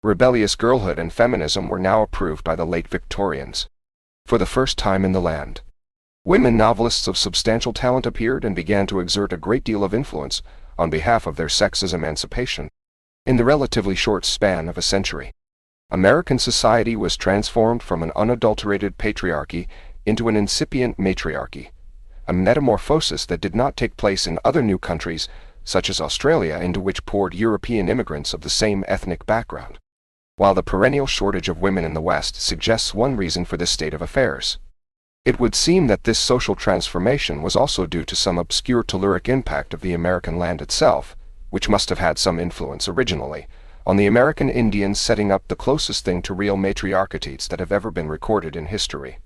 Rebellious girlhood and feminism were now approved by the late Victorians. For the first time in the land, women novelists of substantial talent appeared and began to exert a great deal of influence on behalf of their sex's emancipation. In the relatively short span of a century, American society was transformed from an unadulterated patriarchy into an incipient matriarchy, a metamorphosis that did not take place in other new countries, such as Australia, into which poured European immigrants of the same ethnic background. While the perennial shortage of women in the West suggests one reason for this state of affairs, it would seem that this social transformation was also due to some obscure telluric impact of the American land itself, which must have had some influence originally on the American Indians, setting up the closest thing to real matriarchates that have ever been recorded in history.